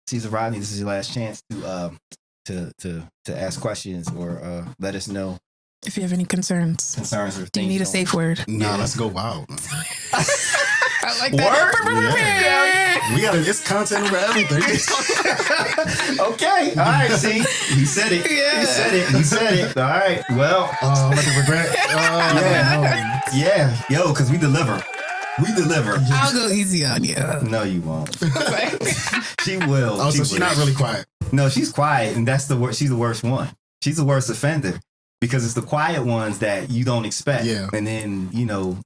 Ceasar Rodney, this is your last chance to ask questions or let us know if you have any concerns or things. Do you need a safe word? Nah, let's go wild. I like that. Yeah. We got it's content over everything. Okay. All right. See, he said it. Yeah. He said it. All right. Well, I'm about to regret. Yeah. Yo, because we deliver. I'll go easy on you. No, you won't. She will. Oh, so she's not really quiet. No, she's quiet, and that's the worst. She's the worst one. She's the worst offender. Because it's the quiet ones that you don't expect. Yeah. And then,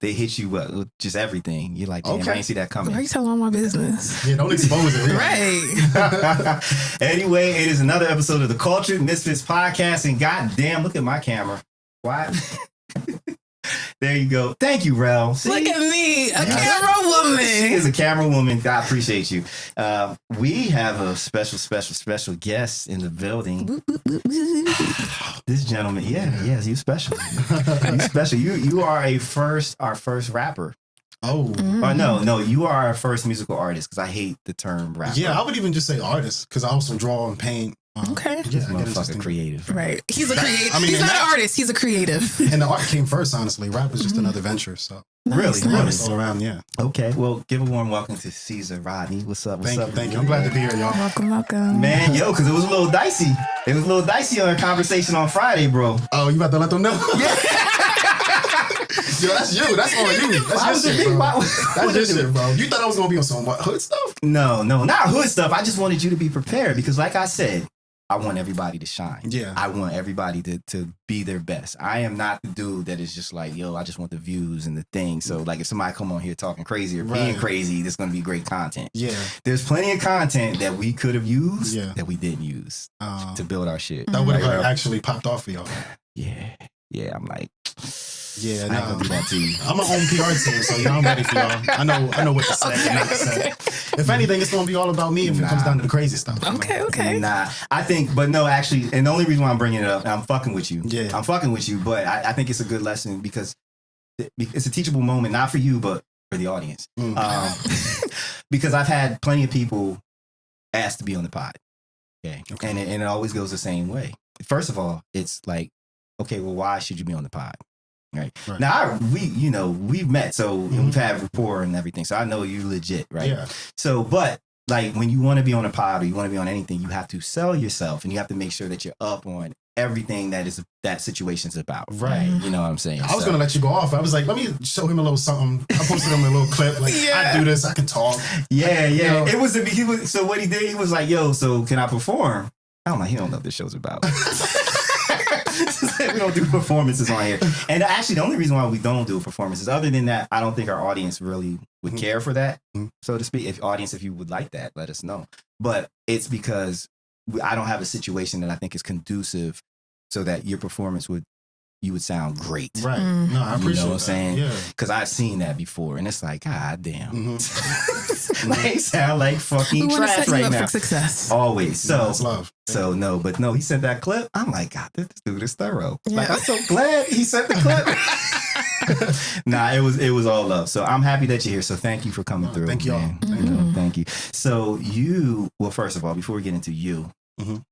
they hit you with just everything. You're like, damn, I didn't see that coming. Why are you telling all my business? Yeah, don't expose it. Right. Anyway, it is another episode of the Cultured Misfits podcast. And goddamn, look at my camera. Why? There you go. Thank you, Rell. See? Look at me, a camera woman. She is a camera woman. I appreciate you. We have a special guest in the building. This gentleman, yes, you special. You special. You are our first rapper. Oh. No, you are our first musical artist because I hate the term rapper. Yeah, I would even just say artist because I also draw and paint. Okay. This motherfucker creative. Right. He's a creative. He's not an artist. He's a creative. And the art came first, honestly. Rap was just another venture. So Really? All around, yeah. Okay. Well, give a warm welcome to Ceasar Rodney. What's up? Thank you. I'm glad to be here, y'all. Welcome. Man, because it was a little dicey. It was a little dicey on our conversation on Friday, bro. Oh, you about to let them know? Yeah. Yo, that's you. That's on you. That's your shit, bro. That's your shit, bro. You thought I was going to be on some hood stuff? No, not hood stuff. I just wanted you to be prepared because like I said, I want everybody to shine. Yeah. I want everybody to be their best. I am not the dude that is just like, yo, I just want the views and the thing. So like if somebody come on here talking crazy or being crazy, there's going to be great content. Yeah. There's plenty of content that we could have used that we didn't use to build our shit. That would have actually popped off for y'all. Yeah. Yeah. I'm like... Yeah, I ain't gonna do that to you. I'm an own PR team, so I'm ready for y'all. I know what to say and not to say. If anything, it's gonna be all about me if it comes down to the crazy stuff. Okay. Nah, I think, but no, actually, and the only reason why I'm bringing it up, I'm fucking with you. Yeah, I'm fucking with you, but I think it's a good lesson because it's a teachable moment, not for you, but for the audience. Because I've had plenty of people ask to be on the pod. Okay. And it always goes the same way. First of all, it's like, okay, well, why should you be on the pod? Right. Now, we've met, so and we've had rapport and everything, so I know you legit, right? Yeah. So, but like when you want to be on a pod or you want to be on anything, you have to sell yourself and you have to make sure that you're up on everything that situation's about. Right. You know what I'm saying? I was going to let you go off. I was like, let me show him a little something. I posted him a little clip. Like, I do this. I can talk. Yeah. It was, so what he did, he was like, yo, so can I perform? I'm like, he don't know what this show's about. We don't do performances on here. And actually, the only reason why we don't do performances, other than that, I don't think our audience really would care for that, so to speak. If you would like that, let us know. But it's because I don't have a situation that I think is conducive so that your performance would sound great. Right. No, I appreciate that. You know what I'm saying? Yeah. Because I've seen that before, and it's like, God damn. Like, sound like fucking trash right now. For success. Always. So, it's love. So no, he sent that clip. I'm like, God, this dude is thorough. Yeah. Like, I'm so glad he sent the clip. Nah, it was all love. So I'm happy that you're here. So thank you for coming through. Thank y'all. Thank you. So first of all, before we get into you,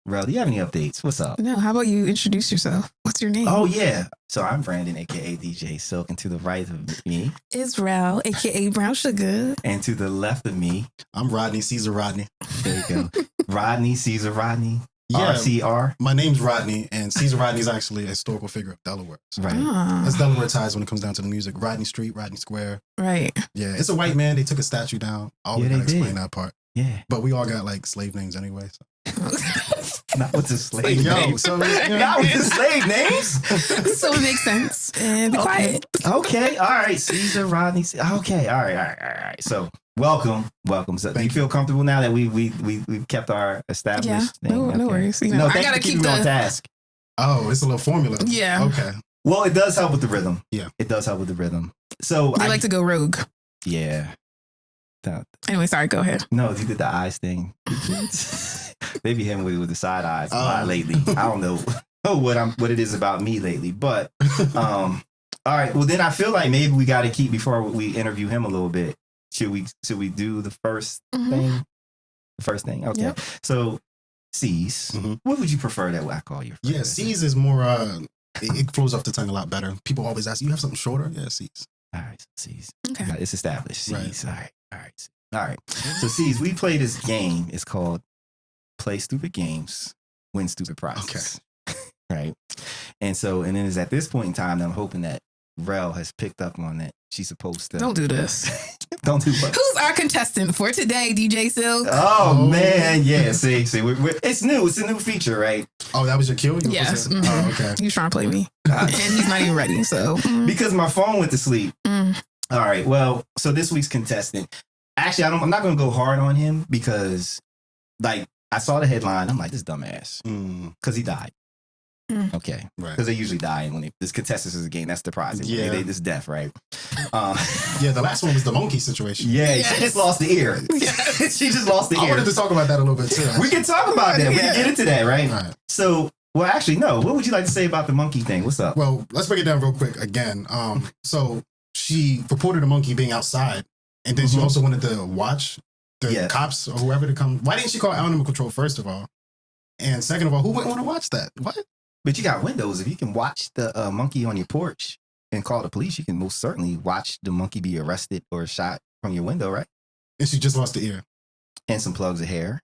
Rell, do you have any updates? What's up? No, how about you introduce yourself? What's your name? Oh, yeah. So I'm Brandon, a.k.a. DJ Silk, and to the right of me is Rell, a.k.a. Brown Sugar. And to the left of me, I'm Rodney, Ceasar Rodney. There you go. Rodney, Ceasar Rodney. Yeah, RCR. My name's Rodney, and Ceasar Rodney is actually a historical figure of Delaware. So right. That's Delaware ties when it comes down to the music. Rodney Street, Rodney Square. Right. Yeah, it's a white man. They took a statue down. I always gotta explain that part. Yeah. But we all got like slave names anyway. So. Not with the slave names. So, not with the slave names. So it makes sense. And be quiet. Okay. All right. Ceasar Rodney. Okay. All right. So welcome. So do you feel comfortable now that we've kept our established thing? No worries. No, I gotta keep on task. Oh, it's a little formula. Yeah. Okay. Well, it does help with the rhythm. Yeah. It does help with the rhythm. So I like to go rogue. Yeah. Anyway, sorry, go ahead. No, he did the eyes thing. Maybe him with the side eyes lately. I don't know what it is about me lately. But all right. Well, then I feel like maybe we got to keep before we interview him a little bit. Should we do the first thing? First thing. Okay. Yep. So, Ceez, what would you prefer that I call you? Yeah, Ceez is more. It flows off the tongue a lot better. People always ask, "You have something shorter?" Yeah, Ceez. All right, Ceez. Okay. It's established. Ceez. Right. All right. So, Ceez, we play this game. It's called Play Stupid Games, Win Stupid Prizes. Okay. Right. And then it's at this point in time that I'm hoping that Rell has picked up on that she's supposed to. Don't do this. Don't do what? Who's our contestant for today, DJ Silk? Oh man, yeah. See, it's new. It's a new feature, right? Oh, that was your cue? Yes. Oh, okay. He's trying to play me, and he's not even ready. So because my phone went to sleep. All right. Well, so this week's contestant. Actually, I'm not going to go hard on him because, like, I saw the headline. I'm like, this dumbass, because he died. Okay, right. Because they usually die when this contestants is a game. That's surprising. Yeah, they just death, right? Yeah, the last one was the monkey situation. Yeah, yes. She just lost the ear. She just lost the ear. I wanted to talk about that a little bit too. We can talk about that. We can get into that, right? So, well, actually, no. What would you like to say about the monkey thing? What's up? Well, let's break it down real quick again. So she reported a monkey being outside, and then she also wanted to watch the cops or whoever to come. Why didn't she call animal control first of all? And second of all, who wouldn't want to watch that? What? But you got windows. If you can watch the monkey on your porch and call the police, you can most certainly watch the monkey be arrested or shot from your window, right? And she just lost the ear. And some plugs of hair.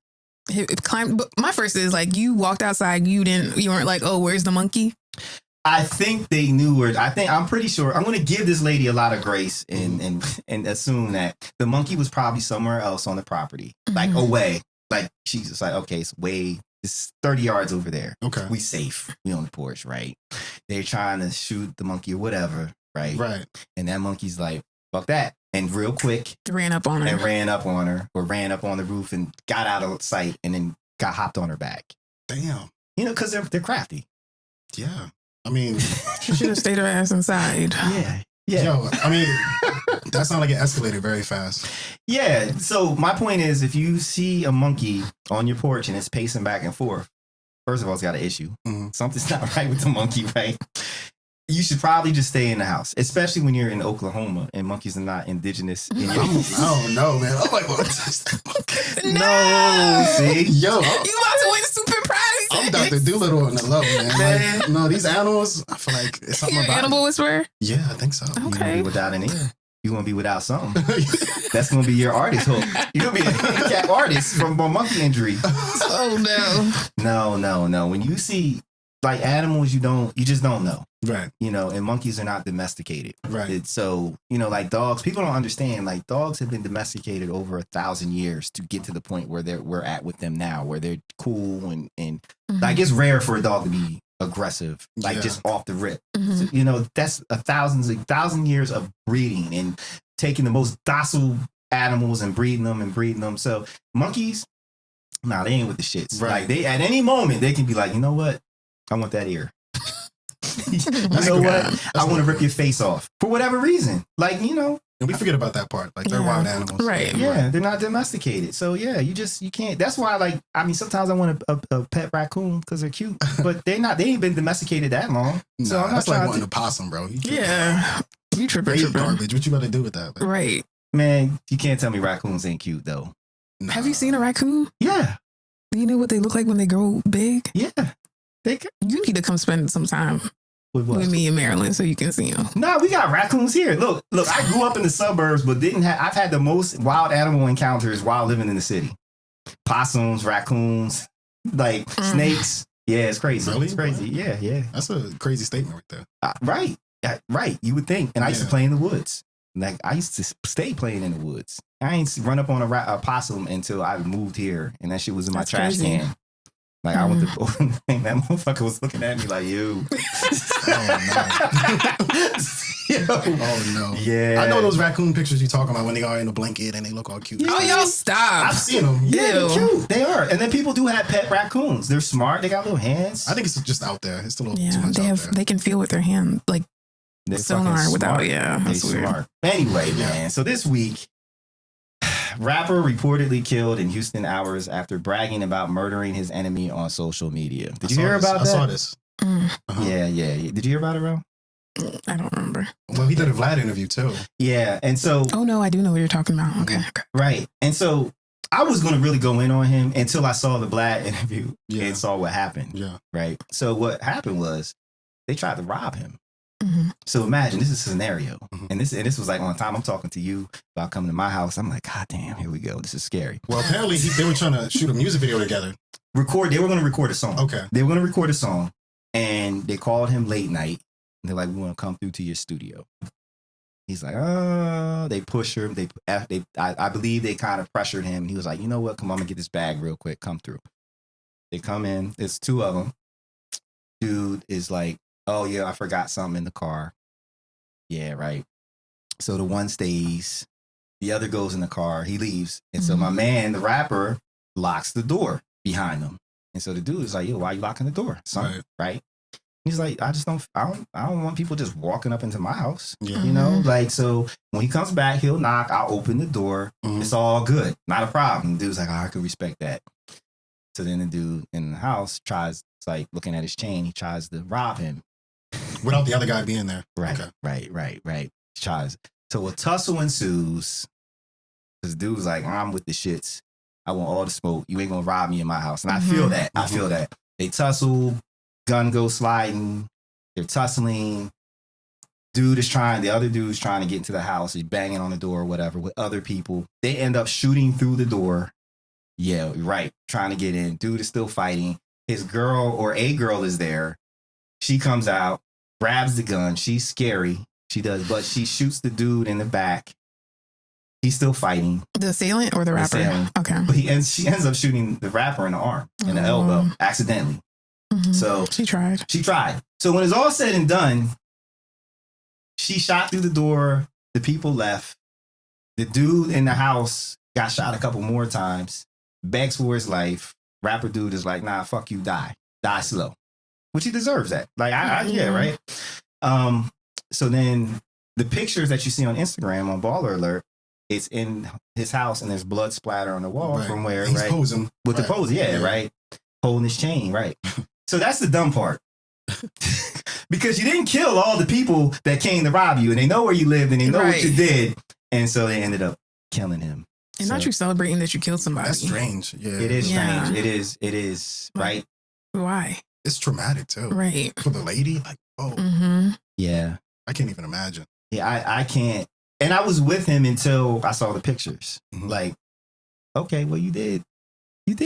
It climbed. But my first is like, you walked outside, you weren't like, oh, where's the monkey? I think they knew where. I'm pretty sure. I'm going to give this lady a lot of grace and assume that the monkey was probably somewhere else on the property, like away. Like she's just like, okay, it's 30 yards over there. Okay. We safe. We on the porch, right? They're trying to shoot the monkey or whatever, right? Right. And that monkey's like, fuck that. And real quick. Ran up on her. Or ran up on the roof and got out of sight and then got hopped on her back. Damn. Because they're crafty. Yeah. I mean. She should have stayed her ass inside. Yeah. Yo, I mean, that sounded like it escalated very fast. Yeah. So my point is, if you see a monkey on your porch and it's pacing back and forth, first of all, it's got an issue. Something's not right with the monkey, right? You should probably just stay in the house, especially when you're in Oklahoma and monkeys are not indigenous. I don't know, man. I'm like, what? No, see? Yo. You about to win super prize. I'm Dr. Doolittle on the low, man. Like, no, these animals, I feel like it's something about animal whisperer? Yeah, I think so. Okay. You're going to be without an ear. You're going to be without something. That's going to be your artist hook. You're going to be a handicap artist from a monkey injury. Oh, no. No. When you see, like, animals, you just don't know. Right. And monkeys are not domesticated. Right. So, like dogs, people don't understand, like dogs have been domesticated over 1,000 years to get to the point where we're at with them now, where they're cool and like it's rare for a dog to be aggressive, like just off the rip. So, that's 1,000 years of breeding and taking the most docile animals and breeding them. So monkeys, they ain't with the shits. Right. Like they, at any moment, they can be like, you know what? I want that ear. You know what? I want to rip your face off for whatever reason. Like, And we forget about that part. Like, they're wild animals. Right. Yeah, they're not domesticated. So, yeah, you can't. That's why, sometimes I want a pet raccoon because they're cute. But they ain't been domesticated that long. So I'm that's like wanting a possum, bro. You tripping. Garbage. What you about to do with that? Like, right. Man, you can't tell me raccoons ain't cute, though. Nah. Have you seen a raccoon? Yeah. Do you know what they look like when they grow big? Yeah. You need to come spend some time with me in Maryland so you can see them. No, we got raccoons here. Look, I grew up in the suburbs, but I've had the most wild animal encounters while living in the city. Possums, raccoons, like snakes. Yeah, it's crazy. Really? It's crazy. Yeah. That's a crazy statement right there. Right. You would think. And I used to play in the woods. Like, I used to stay playing in the woods. I ain't run up on a possum until I moved here, and that shit was in my trash can. Like, I went to that motherfucker was looking at me like, you. Oh, no. Yeah. I know those raccoon pictures you talking about when they are in a blanket and they look all cute. Oh, y'all stop. I've seen them. Yeah, they're cute. They are. And then people do have pet raccoons. They're smart. They got little hands. I think it's just out there. It's a little too much out there. They can feel with their hand, like they're sonar without, that's weird. Smart. Anyway, man. So this week, rapper reportedly killed in Houston hours after bragging about murdering his enemy on social media. Did you hear about that? I saw this. Yeah. Did you hear about it, Ro? I don't remember. Well, he did a Vlad interview too. Yeah, and so... Oh, no, I do know what you're talking about. Okay. Right. And so I was going to really go in on him until I saw the Vlad interview and saw what happened. Yeah. Right. So what happened was they tried to rob him. Mm-hmm. So imagine this is a scenario. Mm-hmm. And this was like on time I'm talking to you about coming to my house. I'm like, God damn, here we go. This is scary. Well, apparently they were trying to shoot a music video together. They were going to record a song. Okay. They were going to record a song and they called him late night. And they're like, we want to come through to your studio. He's like, they push him. I believe they kind of pressured him. And he was like, you know what? Come on, I'm gonna get this bag real quick. Come through. They come in. There's two of them. Dude is like, oh yeah, I forgot something in the car. Yeah, right. So the one stays. The other goes in the car. He leaves. And so my man, the rapper, locks the door behind him. And so the dude is like, yo, why are you locking the door? Son? Right. He's like, I don't want people just walking up into my house. Yeah. You know, like, so when he comes back, he'll knock, I'll open the door. Mm-hmm. It's all good. Not a problem. The dude's like, I can respect that. So then the dude in the house tries, it's like looking at his chain, he tries to rob him. Without the other guy being there. Right, okay. right. He tries. So a tussle ensues. Because the dude's like, I'm with the shits. I want all the smoke. You ain't gonna rob me in my house. And I feel that. I feel that. They tussle. Gun goes sliding. They're tussling. The other dude's trying to get into the house. He's banging on the door or whatever with other people. They end up shooting through the door. Yeah, right. Trying to get in. Dude is still fighting. His girl or a girl is there. She comes out, grabs the gun. She's scary. She does, but she shoots the dude in the back. He's still fighting. The assailant or the rapper? Okay. But she ends up shooting the rapper in the arm, in the elbow, accidentally. Mm-hmm. So she tried. So when it's all said and done, she shot through the door. The people left. The dude in the house got shot a couple more times. Begs for his life. Rapper dude is like, nah, fuck you, die slow, which he deserves that. Like, yeah, right. So then the pictures that you see on Instagram on Baller Alert, it's in his house and there's blood splatter on the wall from where, he's posing with the pose, right, holding his chain, right. So that's the dumb part. Because you didn't kill all the people that came to rob you and they know where you lived and they know what you did. And so they ended up killing him. And not you celebrating that you killed somebody. That's strange. Yeah. It is strange. It is, right? Why? It's traumatic too. Right. For the lady, like, oh. Mm-hmm. Yeah. I can't even imagine. Yeah, I can't. And I was with him until I saw the pictures. Mm-hmm. Like, okay, well, you did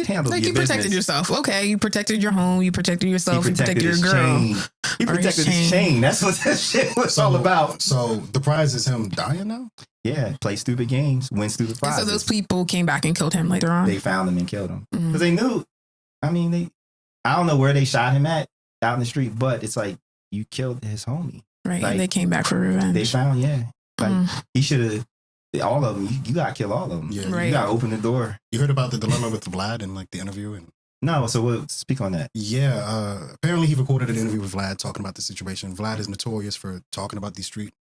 handle like your you protected business. yourself. Okay, you protected your home. You protected yourself. You protected your girl. Chain. He protected his chain. That's what that shit was all about. So the prize is him dying now? Yeah, play stupid games, win stupid prizes. And so those people came back and killed him later on? They found him and killed him. Because they knew, I don't know where they shot him at out in the street, but it's like, you killed his homie. Right, like, and they came back for revenge. They found, like, he should have, all of them, you got to kill all of them. Yeah. Right. You got to open the door. You heard about the dilemma with Vlad and like the interview? No, so we'll speak on that. Yeah, apparently he recorded an interview with Vlad talking about the situation. Vlad is notorious for talking about these street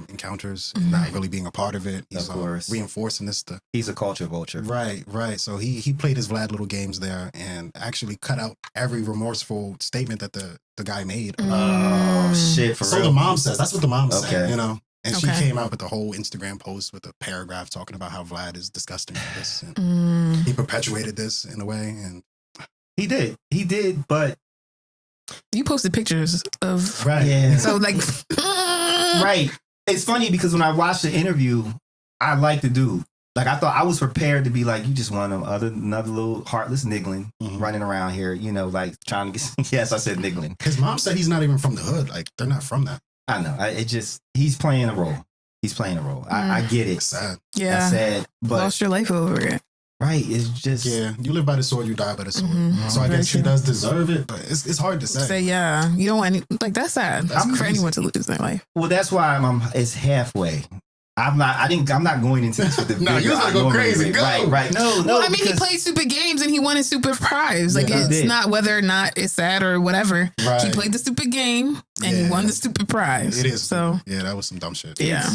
encounters and not really being a part of it. He's reinforcing this stuff. He's a culture vulture. Right. So he played his Vlad little games there and actually cut out every remorseful statement that the guy made. Oh, shit, for real? So the mom says. That's what the mom said, you know? And she Okay. came out with the whole Instagram post with a paragraph talking about how Vlad is disgusting for this. And he perpetuated this in a way. And he did, but you posted pictures of yeah. So like right. It's funny because when I watched the interview, I liked the dude. Like I thought I was prepared to be like, you just want another little heartless niggling running around here, you know, like trying to get. Yes, I said niggling. His mom said he's not even from the hood. Like they're not from that. I know. He's playing a role. I get it. It's sad. Yeah. That's sad. But lost your life over it. Right. It's just. Yeah. You live by the sword, you die by the sword. Mm-hmm. So I guess he does deserve it, but it's hard to say. Yeah. You don't want like that's sad. That's for anyone to lose their life. Well, that's why it's halfway. I'm not going into this with the no, you're gonna go crazy. Go. Right. No. Well, I mean, he played stupid games and he won a stupid prize. Like it's not whether or not it's sad or whatever. Right. He played the stupid game and he won the stupid prize. It is. So yeah, that was some dumb shit. Yeah.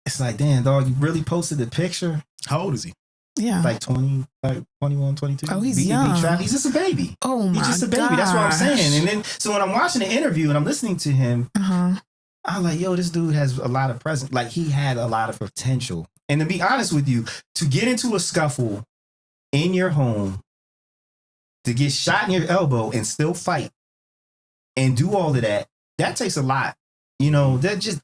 It's like, damn, dog, you really posted the picture? How old is he? Yeah. Like 20, like 21, 22. Oh, he's young. He's just a baby. Oh, my God. He's just a baby. That's what I'm saying. And then, so when I'm watching the interview and I'm listening to him, I'm like, yo, this dude has a lot of presence. Like, he had a lot of potential. And to be honest with you, to get into a scuffle in your home to get shot in your elbow and still fight and do all of that, that takes a lot. You know, that just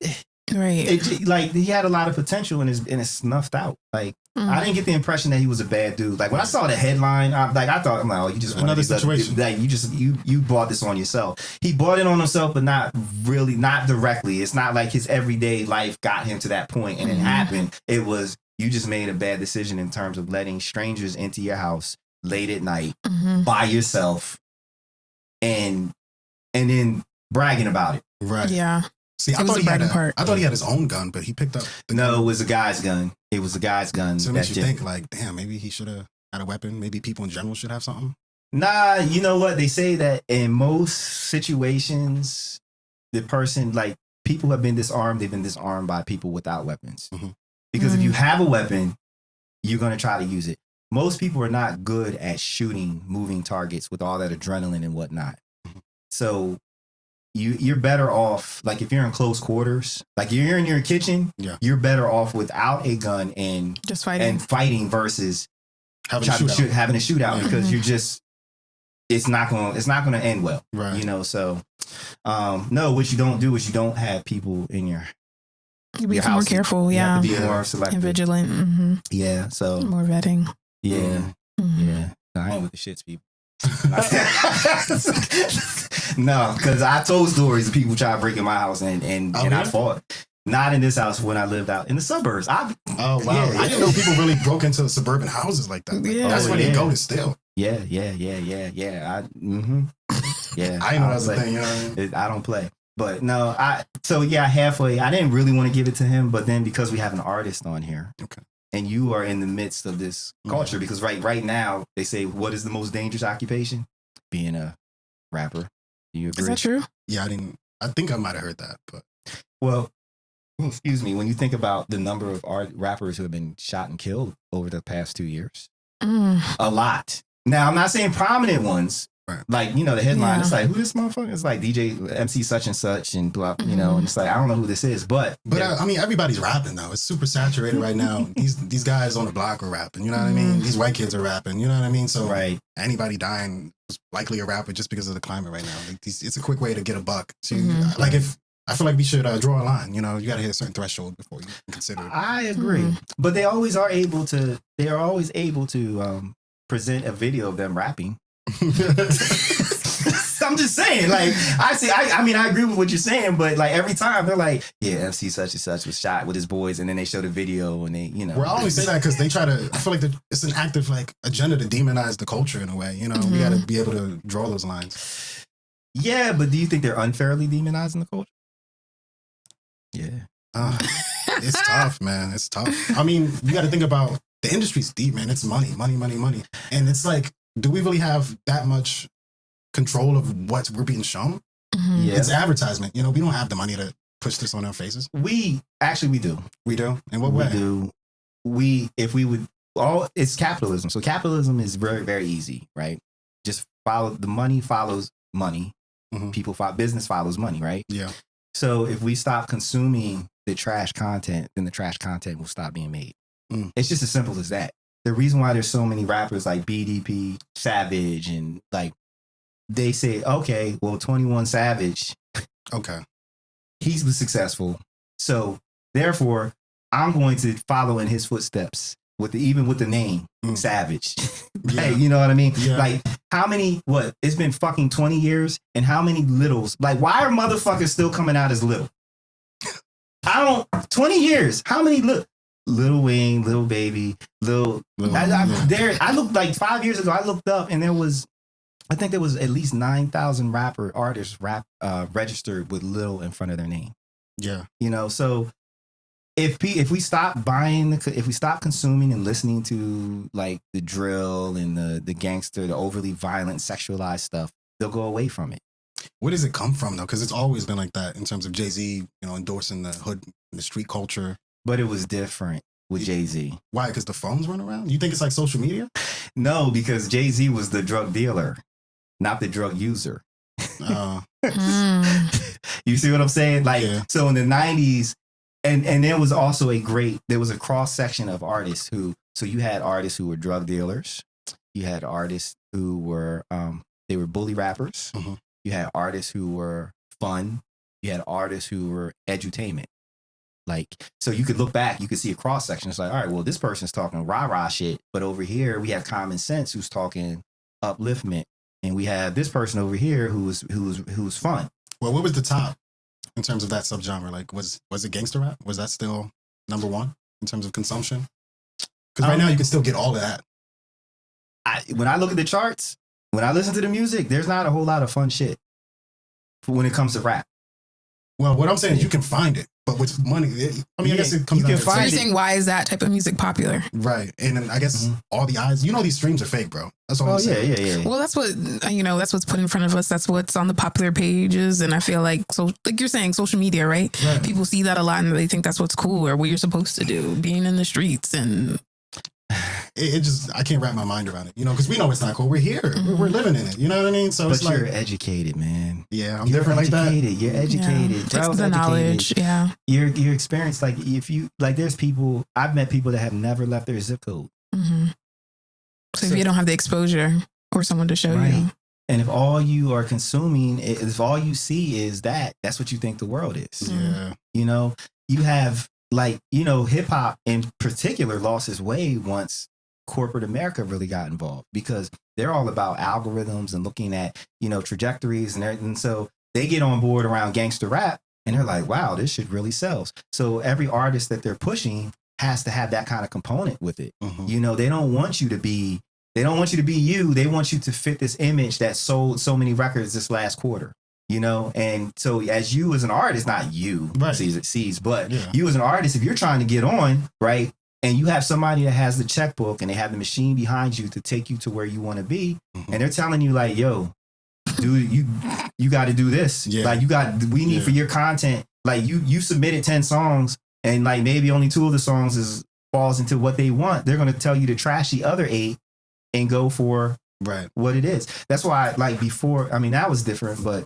right. Like he had a lot of potential and it's snuffed out. Like I didn't get the impression that he was a bad dude. Like when I saw the headline, I thought, I'm like, oh, you just another situation. Like you bought this on yourself. He bought it on himself, but not really, not directly. It's not like his everyday life got him to that point and it happened. It was you just made a bad decision in terms of letting strangers into your house late at night by yourself and then bragging about it. Right. Yeah. See, I thought he had his own gun, but he picked up the gun. It was a guy's gun. It was a guy's gun. So it makes you think, like, damn, maybe he should have had a weapon. Maybe people in general should have something. Nah, you know what? They say that in most situations, the person, like, people have been disarmed. They've been disarmed by people without weapons. Because if you have a weapon, you're going to try to use it. Most people are not good at shooting moving targets with all that adrenaline and whatnot. So you're better off, like if you're in close quarters, like you're in your kitchen, you're better off without a gun and just fighting versus having a shootout because you're just it's not gonna end well, right? You know, so no, what you don't do is you don't have people in your be more careful, you have to be more selective and vigilant. Yeah, so more vetting. Yeah, yeah. No, I ain't with the shits, people. No, because I told stories of people trying to break in my house and I fought. Not in this house when I lived out in the suburbs. Oh wow! Yeah. I didn't know people really broke into suburban houses like that. Like, that's where they go to steal. Yeah. Yeah. I didn't know that was a thing. You know what I mean? I don't play, but no. Halfway. I didn't really want to give it to him, but then because we have an artist on here, okay. And you are in the midst of this culture because right now they say what is the most dangerous occupation? Being a rapper. Do you agree? Is that true? Yeah, I think I might have heard that, but well, excuse me. When you think about the number of rappers who have been shot and killed over the past 2 years, a lot. Now I'm not saying prominent ones. Right. Like, you know, the headline, it's like, who this motherfucker? It's like DJ MC such and blah, you know, and it's like, I don't know who this is, but I mean, everybody's rapping though. It's super saturated right now. These guys on the block are rapping, you know what I mean? These white kids are rapping, you know what I mean? So anybody dying is likely a rapper just because of the climate right now. Like, it's a quick way to get a buck. So like I feel like we should draw a line, you know, you got to hit a certain threshold before you consider it. I agree. But they always are able to present a video of them rapping. I'm just saying, like, I mean, I agree with what you're saying, but like every time they're like, yeah, MC such and such was shot with his boys, and then they show the video and they, you know. Well, I always say that because they try to, I feel like it's an active like agenda to demonize the culture in a way, you know, we got to be able to draw those lines. Yeah, but do you think they're unfairly demonizing the culture? Yeah. It's tough, man. It's tough. I mean, you got to think about the industry's deep, man. It's money. And it's like, do we really have that much control of what we're being shown? Yeah. It's advertisement. You know, we don't have the money to push this on our faces. We do. We do? In what way? It's capitalism. So capitalism is very, very easy, right? Just follow, the money follows money. Business follows money, right? Yeah. So if we stop consuming the trash content, then the trash content will stop being made. It's just as simple as that. The reason why there's so many rappers like BDP, Savage, and like they say, okay, well, 21 Savage, okay, he's successful, so therefore I'm going to follow in his footsteps even with the name Savage. Right? You know what I mean? Yeah. Like how many? It's been fucking 20 years, and how many littles? Like why are motherfuckers still coming out as little? 20 years. How many Lil Wayne, Lil Baby, I looked like 5 years ago. I looked up and I think there was at least 9,000 artists registered with Lil in front of their name. Yeah, you know. So if we stop if we stop consuming and listening to like the drill and the gangster, the overly violent, sexualized stuff, they'll go away from it. Where does it come from though? Because it's always been like that in terms of Jay-Z, you know, endorsing the hood, the street culture. But it was different with Jay-Z. Why? Because the phones run around? You think it's like social media? No, because Jay-Z was the drug dealer, not the drug user. You see what I'm saying? Like, so in the 90s, and there was also there was a cross section of artists so you had artists who were drug dealers, You had artists who were they were bully rappers. Mm-hmm. You had artists who were fun. You had artists who were edutainment. Like, so you could look back, you could see a cross section. It's like, all right, well, this person's talking rah-rah shit, but over here we have Common Sense who's talking upliftment, and we have this person over here who's fun. Well, what was the top in terms of that subgenre? Like, was it gangster rap? Was that still number one in terms of consumption? Because right now you can still get all of that. When I look at the charts, when I listen to the music, there's not a whole lot of fun shit when it comes to rap. Well, what I'm saying is you can find it, but with money, I guess it comes down to... So you're saying, why is that type of music popular? Right. And then I guess all the eyes, these streams are fake, bro. That's all I'm saying. Yeah. Well, that's what, that's what's put in front of us. That's what's on the popular pages. And I feel like you're saying, social media, right? People see that a lot and they think that's what's cool or what you're supposed to do, being in the streets. And it just, I can't wrap my mind around it, because we know it's not cool. We're here. We're living in it. You know what I mean? So but you're educated, man. Yeah, I'm different like that. You're educated. Yeah. Takes the knowledge. Yeah. Your experience, like if you, like there's people, I've met people that have never left their zip code. Mm-hmm. So if you don't have the exposure or someone to show you. And if all you are consuming, if all you see is that's what you think the world is. Yeah. You have hip hop in particular lost its way once corporate America really got involved, because they're all about algorithms and looking at, trajectories and everything. So they get on board around gangster rap and they're like, wow, this shit really sells. So every artist that they're pushing has to have that kind of component with it. Mm-hmm. They don't want you to be you. They want you to fit this image that sold so many records this last quarter. And so as you as an artist, not you, right. Ceez, but you as an artist, if you're trying to get on, right, and you have somebody that has the checkbook and they have the machine behind you to take you to where you want to be, and they're telling you like, yo, dude, you got to do this. Yeah. Like we need for your content. Like you submitted 10 songs and like maybe only 2 of the songs falls into what they want. They're going to tell you to trash the other 8 and go for what it is. That's why like before, that was different, but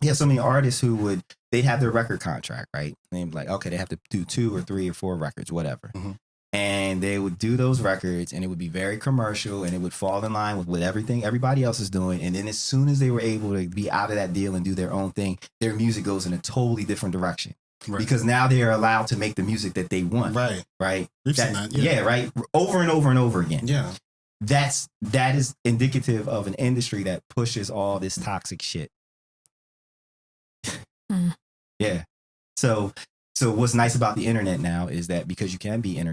yeah, so many artists who they'd have their record contract, right? They'd be like, okay, they have to do 2 or 3 or 4 records, whatever. Mm-hmm. And they would do those records and it would be very commercial and it would fall in line with what everybody else is doing. And then as soon as they were able to be out of that deal and do their own thing, their music goes in a totally different direction. Right. Because now they are allowed to make the music that they want. Right. We've seen that. Right. Over and over and over again. Yeah. That is indicative of an industry that pushes all this toxic shit. Yeah. So what's nice about the internet now is that because you can be and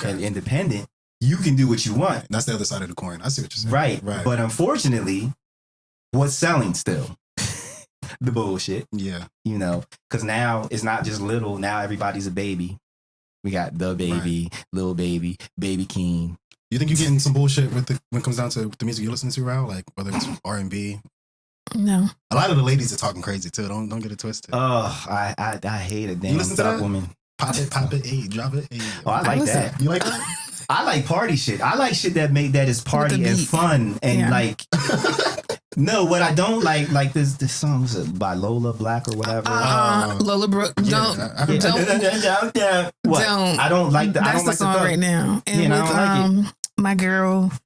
independent, you can do what you want. That's the other side of the coin. I see what you're saying. Right. But unfortunately, what's selling still? The bullshit. Yeah. Because now it's not just little. Now everybody's a baby. We got the baby, Lil Baby, Baby King. You think you're getting some bullshit when it comes down to the music you're listening to, Rao? Like whether it's R&B? No. A lot of the ladies are talking crazy too. Don't get it twisted. Oh, I hate a damn top woman. Pop it, hey, drop it, hey. Oh, I like that. You like that? I like party shit. I like shit that is party and fun and like. No, what I don't like this songs by Lola Black or whatever. Lola Brooke. Don't. What? I don't like that. That's the song right now. And with I don't like it. my girls,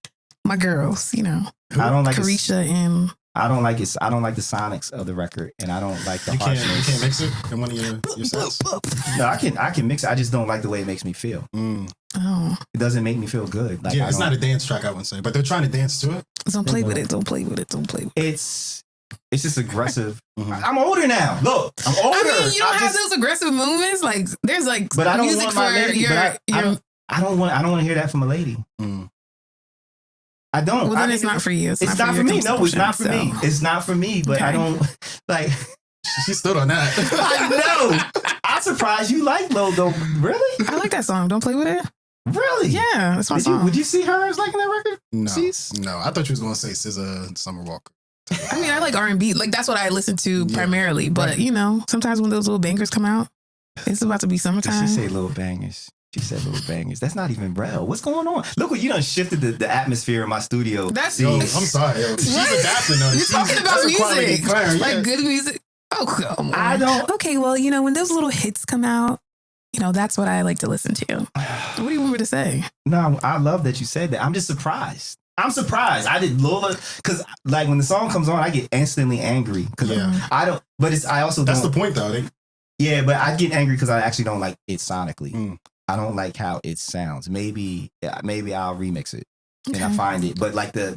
I don't like Carisha and I don't like it. I don't like the sonics of the record, and I don't like the harshness. You can't mix it in one of your sets? No, I can mix it. I just don't like the way it makes me feel. Oh, it doesn't make me feel good. Like, it's not a dance track, I wouldn't say, but they're trying to dance to it. Don't play with it. Don't play with it. It's just aggressive. I'm older now. Look, I'm older. I mean, you don't have those aggressive movements. Like there's like, but I don't music want my lady. I don't want to hear that from a lady. I don't. Well, then it's not for you. It's not for me. No, it's not for me. It's not for me. But I don't like. She stood on that. I know. I'm surprised you like Logo. Really? I like that song. Don't play with it. Really? Yeah, that's my song. Would you see her as liking that record? No. Ceez? No. I thought you was going to say SZA, Summer Walker. I mean, I like R&B. Like that's what I listen to primarily. But sometimes when those little bangers come out, it's about to be summertime. Did she say little bangers? She said little bangers. That's not even Rell. What's going on? Look what you done shifted the atmosphere in my studio. I'm sorry. She's adapting on it. You're talking about music. Like good music. Oh, come on. I don't. Okay, well, when those little hits come out, that's what I like to listen to. What do you want me to say? No, I love that you said that. I'm just surprised. I'm surprised. I did Lola because like when the song comes on, I get instantly angry because I don't. But I also that's don't, the point though. Yeah, but I get angry because I actually don't like it sonically. I don't like how it sounds. Maybe I'll remix it and I find it. But like the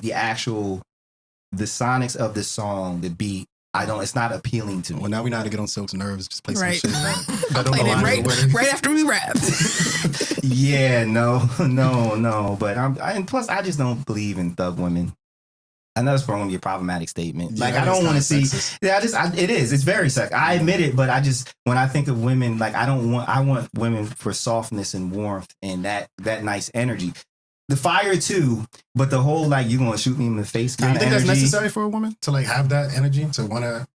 sonics of the song, the beat, it's not appealing to me. Well, now we know how to get on Silk's nerves. Just play some shit. I don't know right after we rap. Yeah, no. But and plus I just don't believe in thug women. I know it's probably gonna be a problematic statement. Yeah, like I don't want to see. Sexist. Yeah, it is. It's very sexist. I admit it, but when I think of women, like I want women for softness and warmth and that nice energy. The fire too, but the whole like you gonna shoot me in the face kind of energy. You think that's necessary for a woman to like have that energy to want to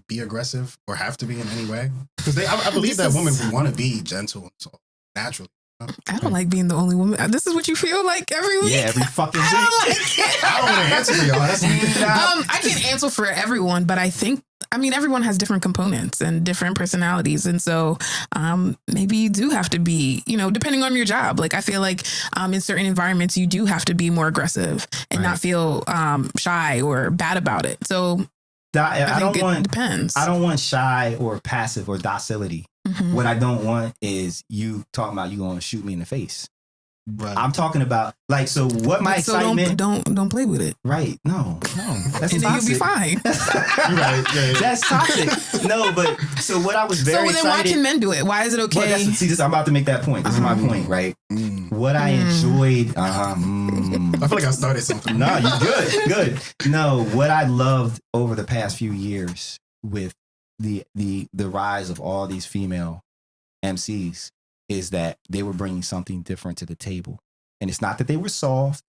be aggressive or have to be in any way? Because I believe that women want to be gentle so naturally. I don't like being the only woman. This is what you feel like every week? Yeah, every fucking week. I don't like it. I don't want to answer for y'all. That's I can't answer for everyone, but everyone has different components and different personalities. And so maybe you do have to be, depending on your job. Like I feel like in certain environments, you do have to be more aggressive and not feel shy or bad about it. So it depends. I don't want shy or passive or docility. Mm-hmm. What I don't want is you talking about you going to shoot me in the face. Right. I'm talking about like what my excitement. Don't play with it. Right? No. That's and then you'll be fine. Right? Yeah. That's toxic. No, but so what I was very excited. So then why can men do it? Why is it okay? I'm about to make that point. This is my point, right? What I enjoyed. I feel like I started something. No, you good. No, what I loved over the past few years with the rise of all these female MCs is that they were bringing something different to the table. And it's not that they were soft,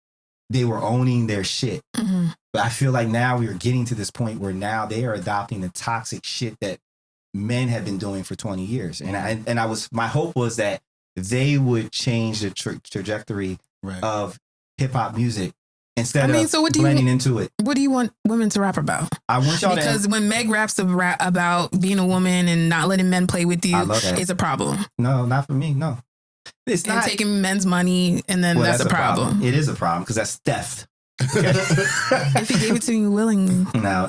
they were owning their shit. Mm-hmm. But I feel like now we are getting to this point where now they are adopting the toxic shit that men have been doing for 20 years. And my hope was that they would change the trajectory of hip hop music instead of blending into it. What do you want women to rap about? I want y'all because when Meg raps about being a woman and not letting men play with you, it's a problem. No, not for me. No, it's not taking men's money, and then that's a problem. It is a problem because that's theft. If he gave it to you willingly, no.